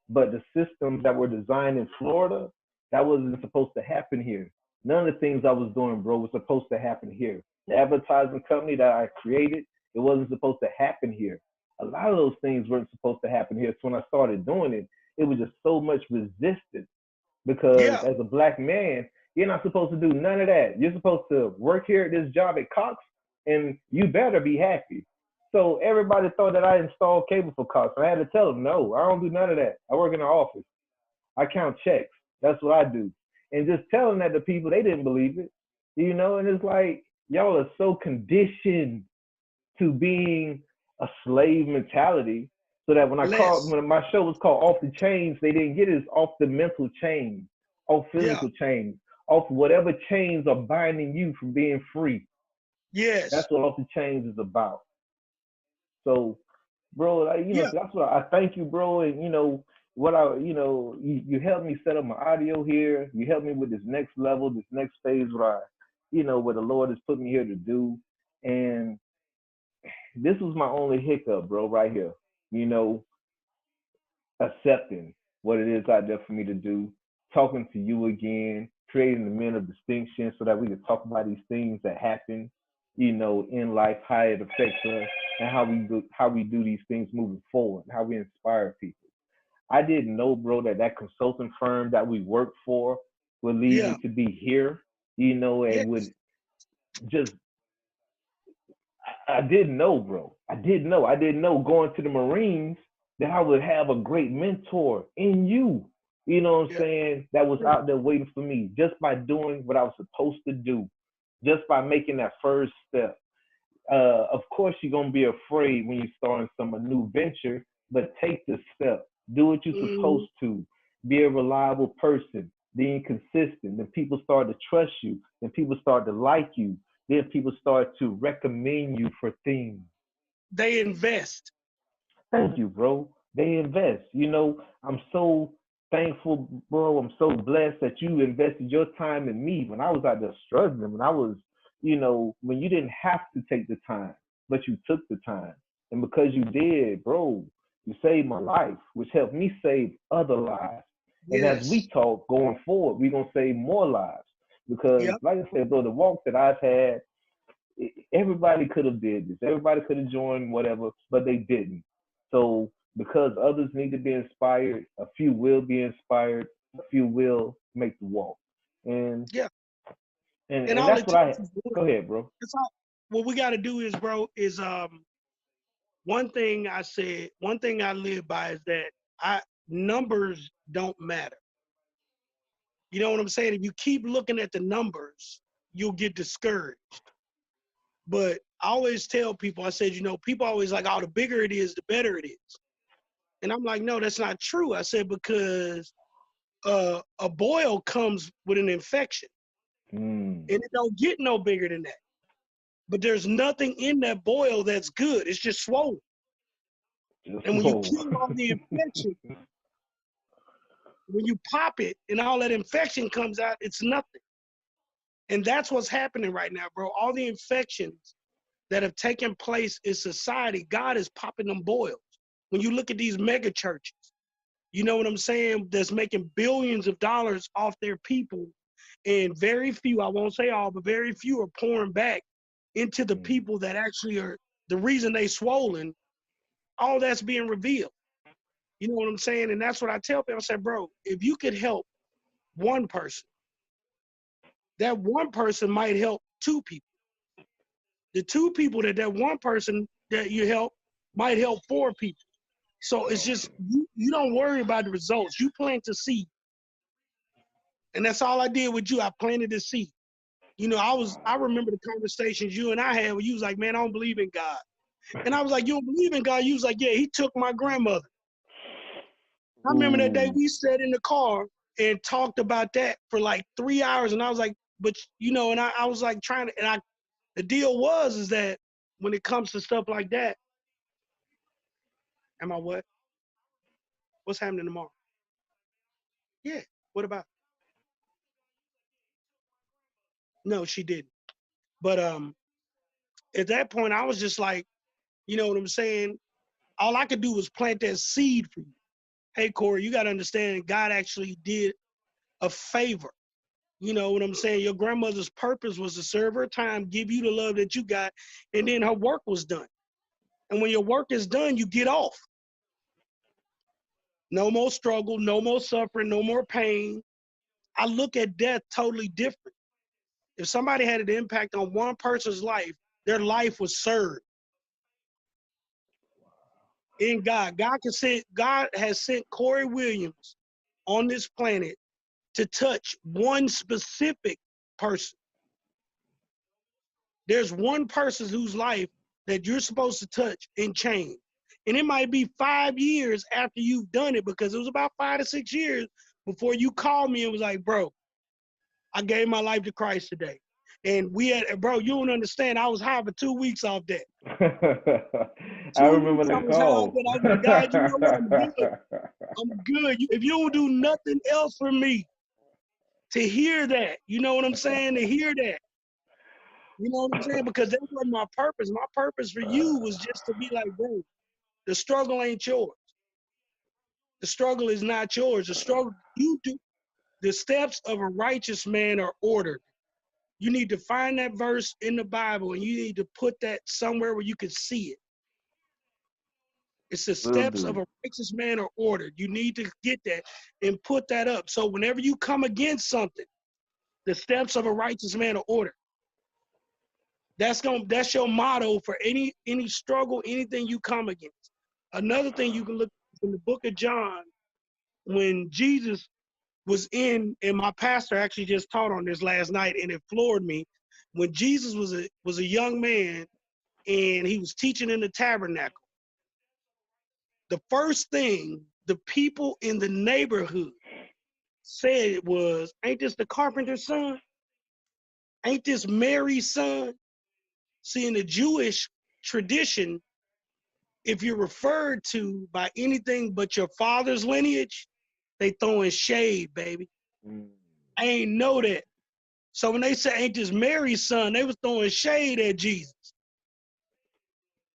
But the systems that were designed in Florida, that wasn't supposed to happen here. None of the things I was doing, bro, was supposed to happen here. The advertising company that I created, it wasn't supposed to happen here. A lot of those things weren't supposed to happen here. So when I started doing it, it was just so much resistance because Yeah, as a black man, you're not supposed to do none of that. You're supposed to work here at this job at Cox and you better be happy. So everybody thought that I installed cable for Cox. I had to tell them, no, I don't do none of that. I work in the office. I count checks. That's what I do. And just telling that to people, they didn't believe it, and it's like, y'all are so conditioned to being a slave mentality, so that Less. when my show was called Off the Chains, they didn't get it as off the mental chains, off Yeah. physical chains, off whatever chains are binding you from being free. Yes. That's what Off the Chains is about. So, bro, Yeah. that's what I thank you, bro. And you helped me set up my audio here. You helped me with this next level, this next phase where the Lord has put me here to do. And this was my only hiccup, bro, right here. You know, accepting what it is out there for me to do, talking to you again, creating the men of distinction so that we can talk about these things that happen, in life, how it affects us, and how we do these things moving forward, how we inspire people. I didn't know, bro, that consulting firm that we work for would lead Yeah. me to be here, and Yes. would just I didn't know, bro. I didn't know. I didn't know going to the Marines that I would have a great mentor in you. You know what I'm Yeah. saying? That was out there waiting for me just by doing what I was supposed to do, just by making that first step. Of course, you're gonna be afraid when you're starting some a new venture, but take the step. Do what you're Mhm. supposed to. Be a reliable person. Being consistent. Then people start to trust you. Then people start to like you. Then people start to recommend you for things. They invest. Thank you, bro. They invest. I'm so thankful, bro. I'm so blessed that you invested your time in me when I was out there struggling, when I was, when you didn't have to take the time, but you took the time. And because you did, bro, you saved my life, which helped me save other lives. And as we Yes. talk going forward, we're going to save more lives. Because, Yep. like I said, bro, the walk that I've had, everybody could have did this. Everybody could have joined whatever, but they didn't. So because others need to be inspired, a few will be inspired, a few will make the walk. And Yeah. and And and all that's it what I takes is one. go ahead, bro. That's all. What we got to do is, bro, is one thing I live by is that I numbers don't matter. You know what I'm saying? If you keep looking at the numbers, you'll get discouraged. But I always tell people, I said, people always like, oh, the bigger it is, the better it is. And I'm like, no, that's not true. I said, because a boil comes with an infection Mm. and it don't get no bigger than that. But there's nothing in that boil that's good. It's just swollen. Just And when you whoa. kill all the infection, when you pop it and all that infection comes out, it's nothing. And that's what's happening right now, bro. All the infections that have taken place in society, God is popping them boils. When you look at these mega churches, you know what I'm saying, that's making billions of dollars off their people, and very few, I won't say all, but very few are pouring back into the Mm. people that actually are the reason they swollen. All that's being revealed. You know what I'm saying? And that's what I tell people. I say, bro, if you could help one person, that one person might help two people. The two people that one person that you help might help four people. So it's just you don't worry about the results. You plant the seed. And that's all I did with you. I planted the seed. I remember the conversations you and I had where you was like, man, I don't believe in God. And I was like, you don't believe in God? You was like, yeah, he took my grandmother. I remember that day Ooh. we sat in the car and talked about that for like 3 hours. And I was like, but and I was like trying to, the deal is that when it comes to stuff like that, am I what? What's happening tomorrow? Yeah. What about? No, she didn't. But at that point, I was just like, you know what I'm saying? All I could do was plant that seed for you. Hey, Corey, you got to understand God actually did a favor. You know what I'm saying? Your grandmother's purpose was to serve her time, give you the love that you got, and then her work was done. And when your work is done, you get off. No more struggle, no more suffering, no more pain. I look at death totally different. If somebody had an impact on one person's life, their life was served in God. God has sent Corey Williams on this planet to touch one specific person. There's one person whose life that you're supposed to touch and change. And it might be 5 years after you've done it, because it was about 5 to 6 years before you called me and was like, bro, I gave my life to Christ today. And bro, you don't understand. I was high for 2 weeks off that. I 2 remember weeks I that was high off call. that. I was like, God, you know what? I'm good. I'm good. If you don't do nothing else for me, to hear that, you know what I'm saying? To hear that. You know what I'm saying? Because that wasn't my purpose. My purpose for you was just to be like, bro, the struggle ain't yours. The struggle is not yours. The struggle, you do. The steps of a righteous man are ordered. You need to find that verse in the Bible and you need to put that somewhere where you can see it. It's the Will steps of do. a righteous man are ordered. You need to get that and put that up. So whenever you come against something, the steps of a righteous man are ordered. That's your motto for any struggle, anything you come against. Another thing you can look in the book of John, when Jesus was and my pastor actually just taught on this last night, and it floored me. When Jesus was a young man and he was teaching in the tabernacle, the first thing the people in the neighborhood said was, "Ain't this the carpenter's son? Ain't this Mary's son?" See, in the Jewish tradition, if you're referred to by anything but your father's lineage, they throwing shade, baby. Mm. I ain't know that. So when they say, "Ain't this Mary's son?" they was throwing shade at Jesus.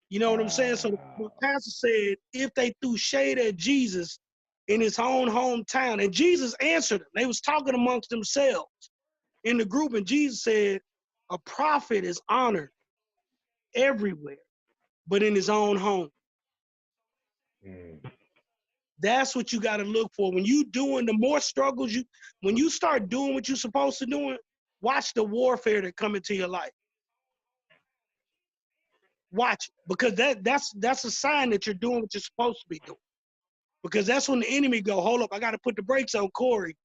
You know what I'm saying? So the Wow. pastor said, if they threw shade at Jesus in his own hometown, and Jesus answered them. They was talking amongst themselves in the group, and Jesus said, a prophet is honored everywhere, but in his own home. Mm. That's what you got to look for. When you doing the more struggles, when you start doing what you're supposed to do, watch the warfare that come into your life. Watch it, because that's a sign that you're doing what you're supposed to be doing. Because that's when the enemy go, hold up, I got to put the brakes on Corey.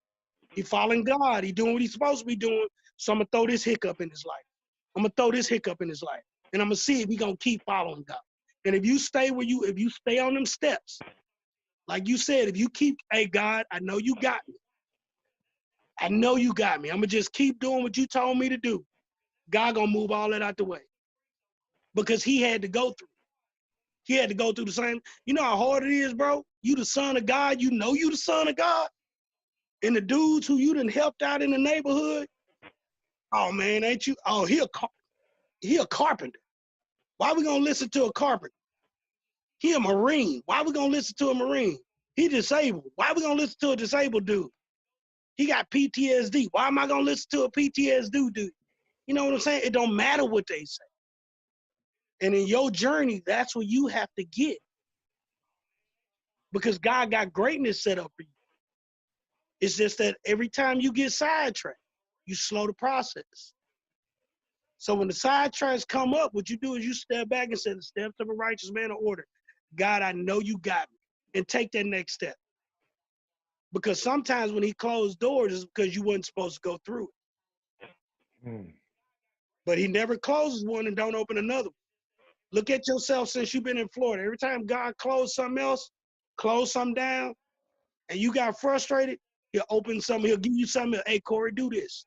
He following God. He doing what he's supposed to be doing. So I'm going to throw this hiccup in his life. I'm going to throw this hiccup in his life. And I'm going to see if he going to keep following God. And if you stay if you stay on them steps, like you said, if you keep, hey, God, I know you got me. I know you got me. I'm going to just keep doing what you told me to do. God going to move all that out the way. Because he had to go through. He had to go through the same. You know how hard it is, bro? You the son of God. You know you the son of God. And the dudes who you done helped out in the neighborhood, oh, man, ain't you? Oh, he a carpenter. Why we going to listen to a carpenter? He a Marine. Why we going to listen to a Marine? He disabled. Why we going to listen to a disabled dude? He got PTSD. Why am I going to listen to a PTSD dude? You know what I'm saying? It don't matter what they say. And in your journey, that's what you have to get. Because God got greatness set up for you. It's just that every time you get sidetracked, you slow the process. So when the sidetracks come up, what you do is you step back and say, the steps of a righteous man are ordered. God, I know you got me. And take that next step. Because sometimes when he closed doors, it's because you wasn't supposed to go through it. Mm. But he never closes one and don't open another one. Look at yourself since you've been in Florida. Every time God closed something else, closed something down, and you got frustrated, he'll open something, he'll give you something, hey, Corey, do this.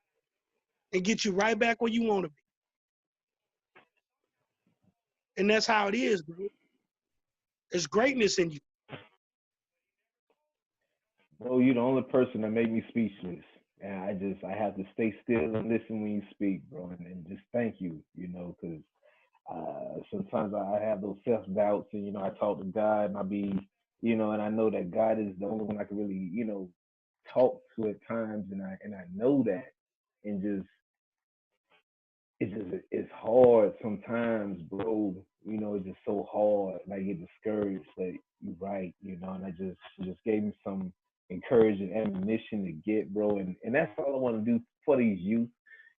And get you right back where you want to be. And that's how it is, bro. There's greatness in you. Bro, you're the only person that made me speechless. And I have to stay still and listen when you speak, bro, and just thank you, because sometimes I have those self doubts, and I talk to God, and and I know that God is the only one I can really, talk to at times, and I know that, and it's hard sometimes, bro. It's just so hard, and I get discouraged. But you're right, and I just gave me some encouraging ammunition to get, bro, and that's all I want to do for these youth.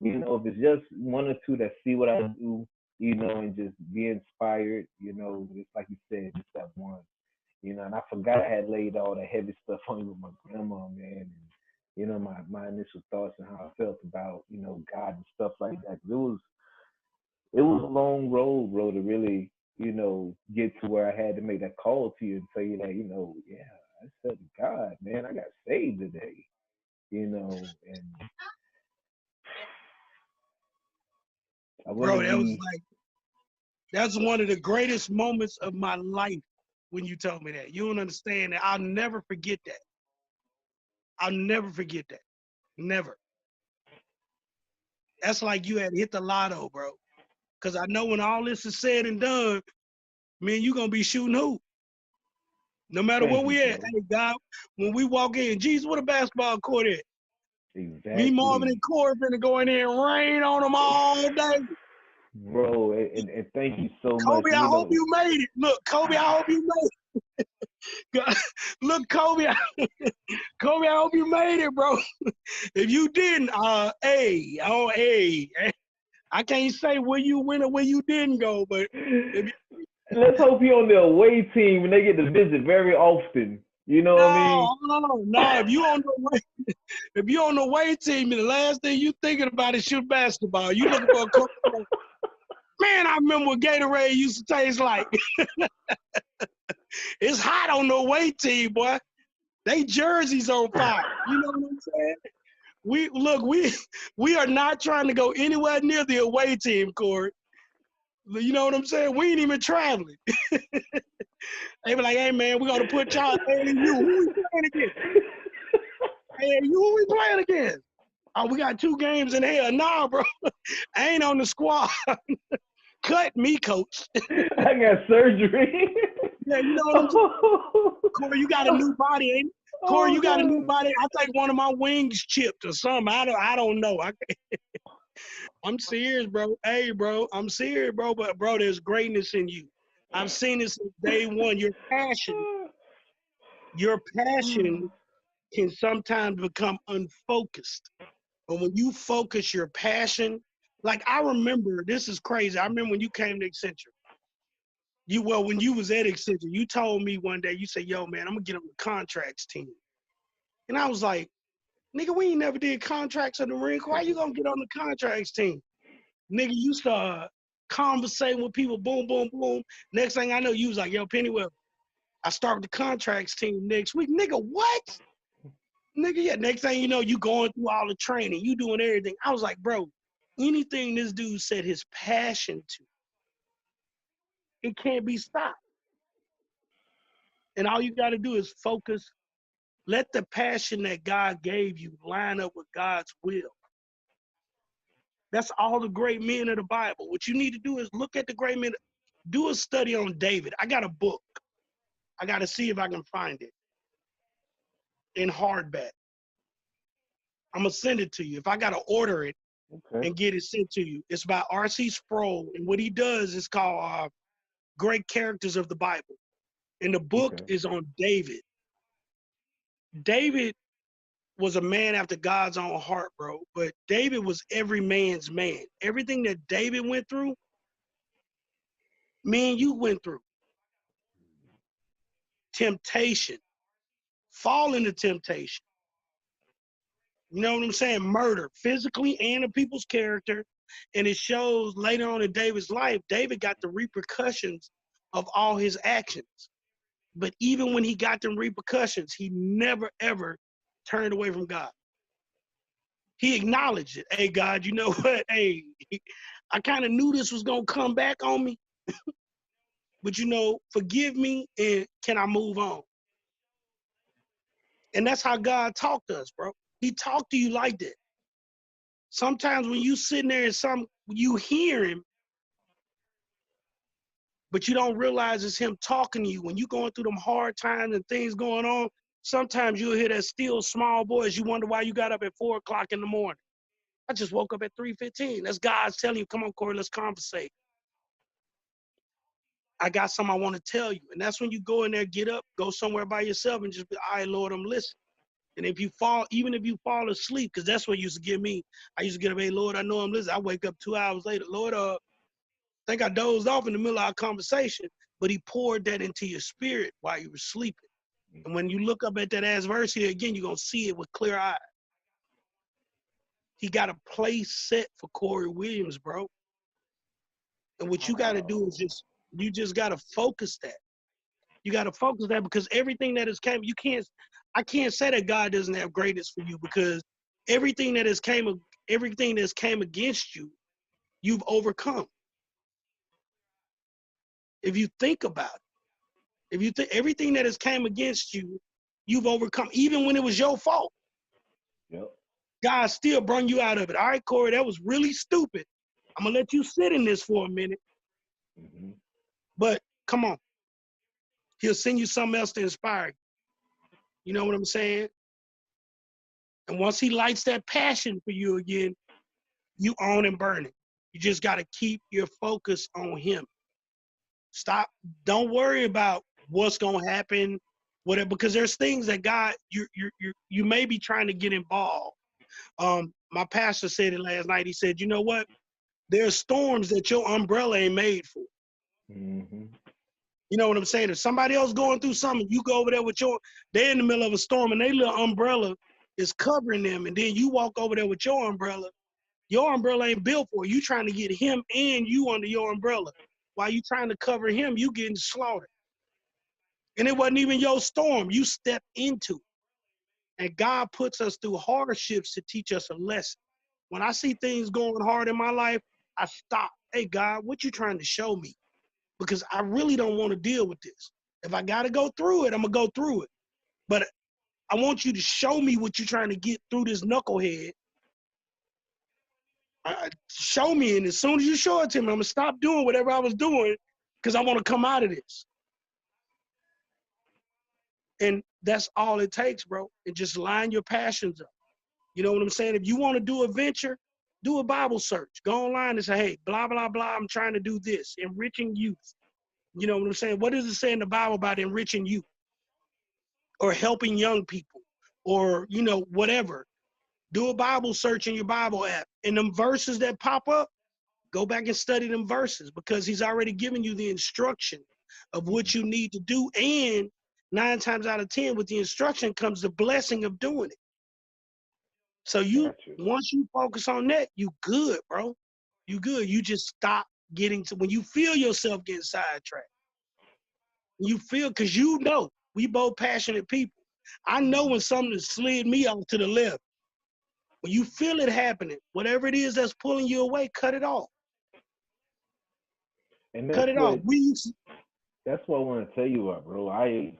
If it's just one or two that see what I do, and just be inspired, just like you said, just that one, and I forgot I had laid all the heavy stuff on you with my grandma, man, and my initial thoughts and how I felt about, God and stuff like that. 'Cause it was a long road, bro, to really, get to where I had to make that call to you and tell you that, yeah, I said, God, man, I got saved today, and I Bro, wouldn't that was be. like, that's one of the greatest moments of my life when you told me that. You don't understand that. I'll never forget that. I'll never forget that. Never. That's like you had hit the lotto, bro. Because I know when all this is said and done, man, you going to be shooting hoop. No matter where Thank you, we at. bro. Hey, God, when we walk in, Jesus, what a basketball court is. Me, Marvin, Exactly, and Corey finna go in there and rain on them all day. bro, and thank you so much. Kobe, I hope you made it. Look, Kobe, I hope you made it. Look, Kobe, Kobe, I hope you made it, bro. If you didn't, hey, I can't say where you went or where you didn't go, but if you, Let's hope you're on the away team and they get to visit very often. You know what I mean? no, if you on the way team, and the last thing you thinking about is shoot basketball, you looking for a coach. Man, I remember what Gatorade used to taste like. It's hot on the away team, boy. They jerseys on fire. You know what I'm saying? We are not trying to go anywhere near the away team, Corey. You know what I'm saying? We ain't even traveling. They be like, hey man, we're gonna put y'all AAU. Who we playing against? AAU, who we playing against? Oh, we got 2 games in hell. Nah, bro. I ain't on the squad. Cut me, coach. I got surgery. Yeah, you know what I'm saying? Corey, you got a new body, ain't it? Corey, Oh you got a new God. body. I think one of my wings chipped or something. I don't know. I'm serious, bro. Hey, bro, I'm serious, bro. But bro, there's greatness in you. I've seen it since day one. Your passion can sometimes become unfocused. But when you focus your passion, like I remember, this is crazy. I remember when you came to Accenture. When you was at Accenture, you told me one day, you said, yo, man, I'm gonna get on the contracts team. And I was like, nigga, we ain't never did contracts in the Marine Corps. Why you gonna get on the contracts team? Nigga, you start conversating with people, boom, boom, boom. Next thing I know, you was like, yo, Pennywell, I start with the contracts team next week. Nigga, what? Nigga, yeah. Next thing you know, you going through all the training, you doing everything. I was like, bro, anything this dude set his passion to, it can't be stopped. And all you got to do is focus. Let the passion that God gave you line up with God's will. That's all the great men of the Bible. What you need to do is look at the great men. Do a study on David. I got a book. I got to see if I can find it in hardback. I'm going to send it to you. If I got to order it Okay. and get it sent to you, it's by R.C. Sproul. And what he does is called Great Characters of the Bible. And the book Okay. is on David. David was a man after God's own heart, bro. But David was every man's man. Everything that David went through, me and you went through. Temptation, fall into temptation. You know what I'm saying? Murder, physically and in people's character. And it shows later on in David's life, David got the repercussions of all his actions. But even when he got them repercussions, he never, ever turned away from God. He acknowledged it. Hey, God, you know what? Hey, I kind of knew this was going to come back on me. But, forgive me and can I move on? And that's how God talked to us, bro. He talked to you like that. Sometimes when you sitting there and you hear him, but you don't realize it's him talking to you. When you going through them hard times and things going on, sometimes you'll hear that still small voice. You wonder why you got up at 4 o'clock in the morning. I just woke up at 3:15. That's God's telling you, come on, Corey, let's conversate. I got something I want to tell you. And that's when you go in there, get up, go somewhere by yourself and just be, all right, Lord, I'm listening. And even if you fall asleep, because that's what used to get me. I used to get up, hey, Lord, I know I'm listening. I wake up 2 hours later. Lord, I think I dozed off in the middle of our conversation, but he poured that into your spirit while you were sleeping. And when you look up at that adversity again, you're going to see it with clear eyes. He got a place set for Corey Williams, bro. And what you got to do is you just got to focus that. You got to focus that because everything that has came, I can't say that God doesn't have greatness for you because everything that's came against you, you've overcome. If you think about it, if you think everything that has came against you, you've overcome, even when it was your fault. Yep. God still brought you out of it. All right, Corey, that was really stupid. I'm gonna let you sit in this for a minute, but come on, He'll send you something else to inspire you. You know what I'm saying? And once He lights that passion for you again, you on and burning. You just got to keep your focus on Him. Stop. Don't worry about what's gonna happen, whatever, because there's things that God you may be trying to get involved. My pastor said it last night. He said, you know what? There's storms that your umbrella ain't made for. Mm-hmm. You know what I'm saying? If somebody else going through something, you go over there with they're in the middle of a storm and their little umbrella is covering them, and then you walk over there with your umbrella ain't built for it. You trying to get him and you under your umbrella. While you trying to cover him, you getting slaughtered. And it wasn't even your storm. You stepped into it. And God puts us through hardships to teach us a lesson. When I see things going hard in my life, I stop. Hey, God, what you trying to show me? Because I really don't want to deal with this. If I got to go through it, I'm going to go through it. But I want you to show me what you're trying to get through this knucklehead. Show me, and as soon as you show it to me, I'm going to stop doing whatever I was doing because I want to come out of this. And that's all it takes, bro. And just line your passions up. You know what I'm saying? If you want to do a venture, do a Bible search. Go online and say, hey, blah, blah, blah, I'm trying to do this. Enriching youth. You know what I'm saying? What does it say in the Bible about enriching youth? Or helping young people? Or, whatever. Do a Bible search in your Bible app. And them verses that pop up, go back and study them verses because He's already given you the instruction of what you need to do. And 9 times out of 10, with the instruction comes the blessing of doing it. So once you focus on that, you good, bro. You good. You just stop getting to when you feel yourself getting sidetracked. You feel, because we both passionate people. I know when something slid me off to the left. When you feel it happening, whatever it is that's pulling you away, cut it off. And Cut it off. That's what I want to tell you about, bro. I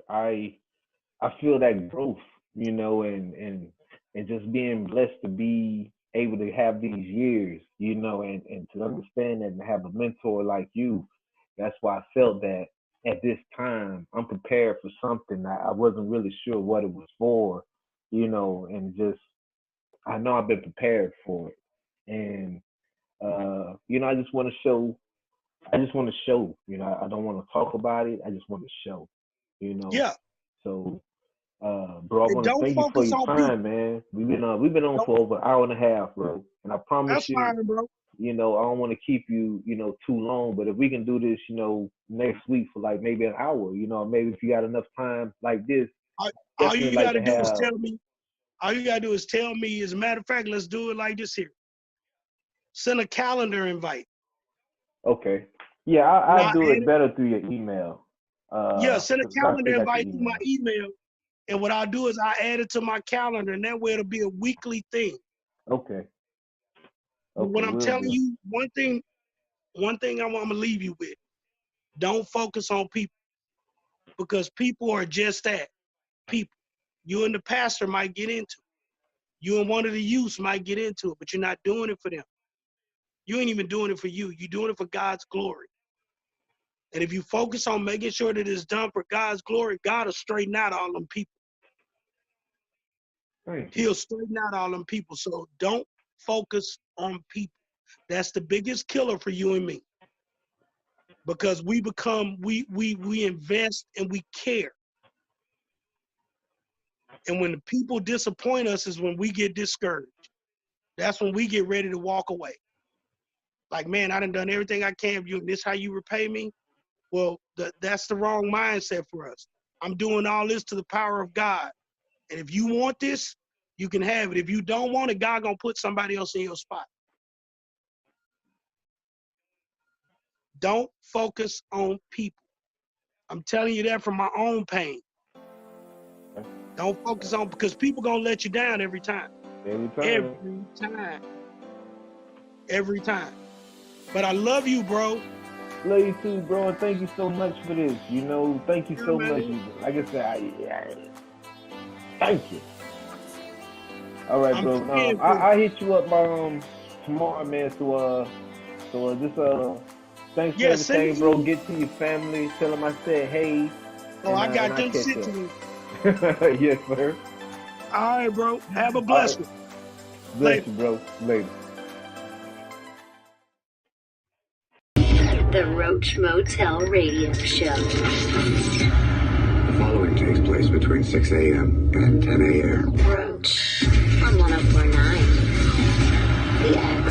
feel that growth, and just being blessed to be able to have these years, and to understand that and have a mentor like you. That's why I felt that at this time I'm prepared for something that I wasn't really sure what it was for, and just I know I've been prepared for it. And I just want to show. I don't want to talk about it. I just want to show, Yeah. So, bro, I And want to don't thank you for focus your on time, man. We've been on for over an hour and a half, bro. And I promise That's you, fine, bro. I don't want to keep you, too long. But if we can do this, next week for like maybe an hour, maybe if you got enough time like this, All definitely you like got to to do is have. tell me. All you got to do is tell me. As a matter of fact, let's do it like this here. Send a calendar invite. Okay. Yeah, And I'll I'll do add it it. better through your email. Yeah, send a 'Cause I still calendar got your invite to my email. email. And what I'll do is I'll add it to my calendar, and that way it'll be a weekly thing. Okay. But what I'm Will telling do. you, one thing I'm gonna leave you with: don't focus on people, because people are just that, people. You and the pastor might get into it. You and one of the youths might get into it, but you're not doing it for them. You ain't even doing it for you. You're doing it for God's glory. And if you focus on making sure that it's done for God's glory, God will straighten out all them people. Thank you. He'll straighten out all them people. So don't focus on people. That's the biggest killer for you and me. Because we invest and we care. And when the people disappoint us is when we get discouraged. That's when we get ready to walk away. Like, man, I done everything I can for you, and this how you repay me? Well, that's the wrong mindset for us. I'm doing all this to the power of God. And if you want this, you can have it. If you don't want it, God gonna put somebody else in your spot. Don't focus on people. I'm telling you that from my own pain. Don't focus on, because people gonna let you down every time. Every time. But I love you, bro. Love you too, bro, and thank you so much for this. You know, thank you so much. Like I said, thank you. All right, bro. I hit you up tomorrow, man. So just thanks for everything, bro. Get to your family. Tell them I said hey. Oh, I got them shit to do. Yes, sir. All right, bro. Have a blessed one. Bless you, bro. Later. The Roach Motel Radio Show. The following takes place between 6 a.m. and 10 a.m. Roach on 104.9 The X.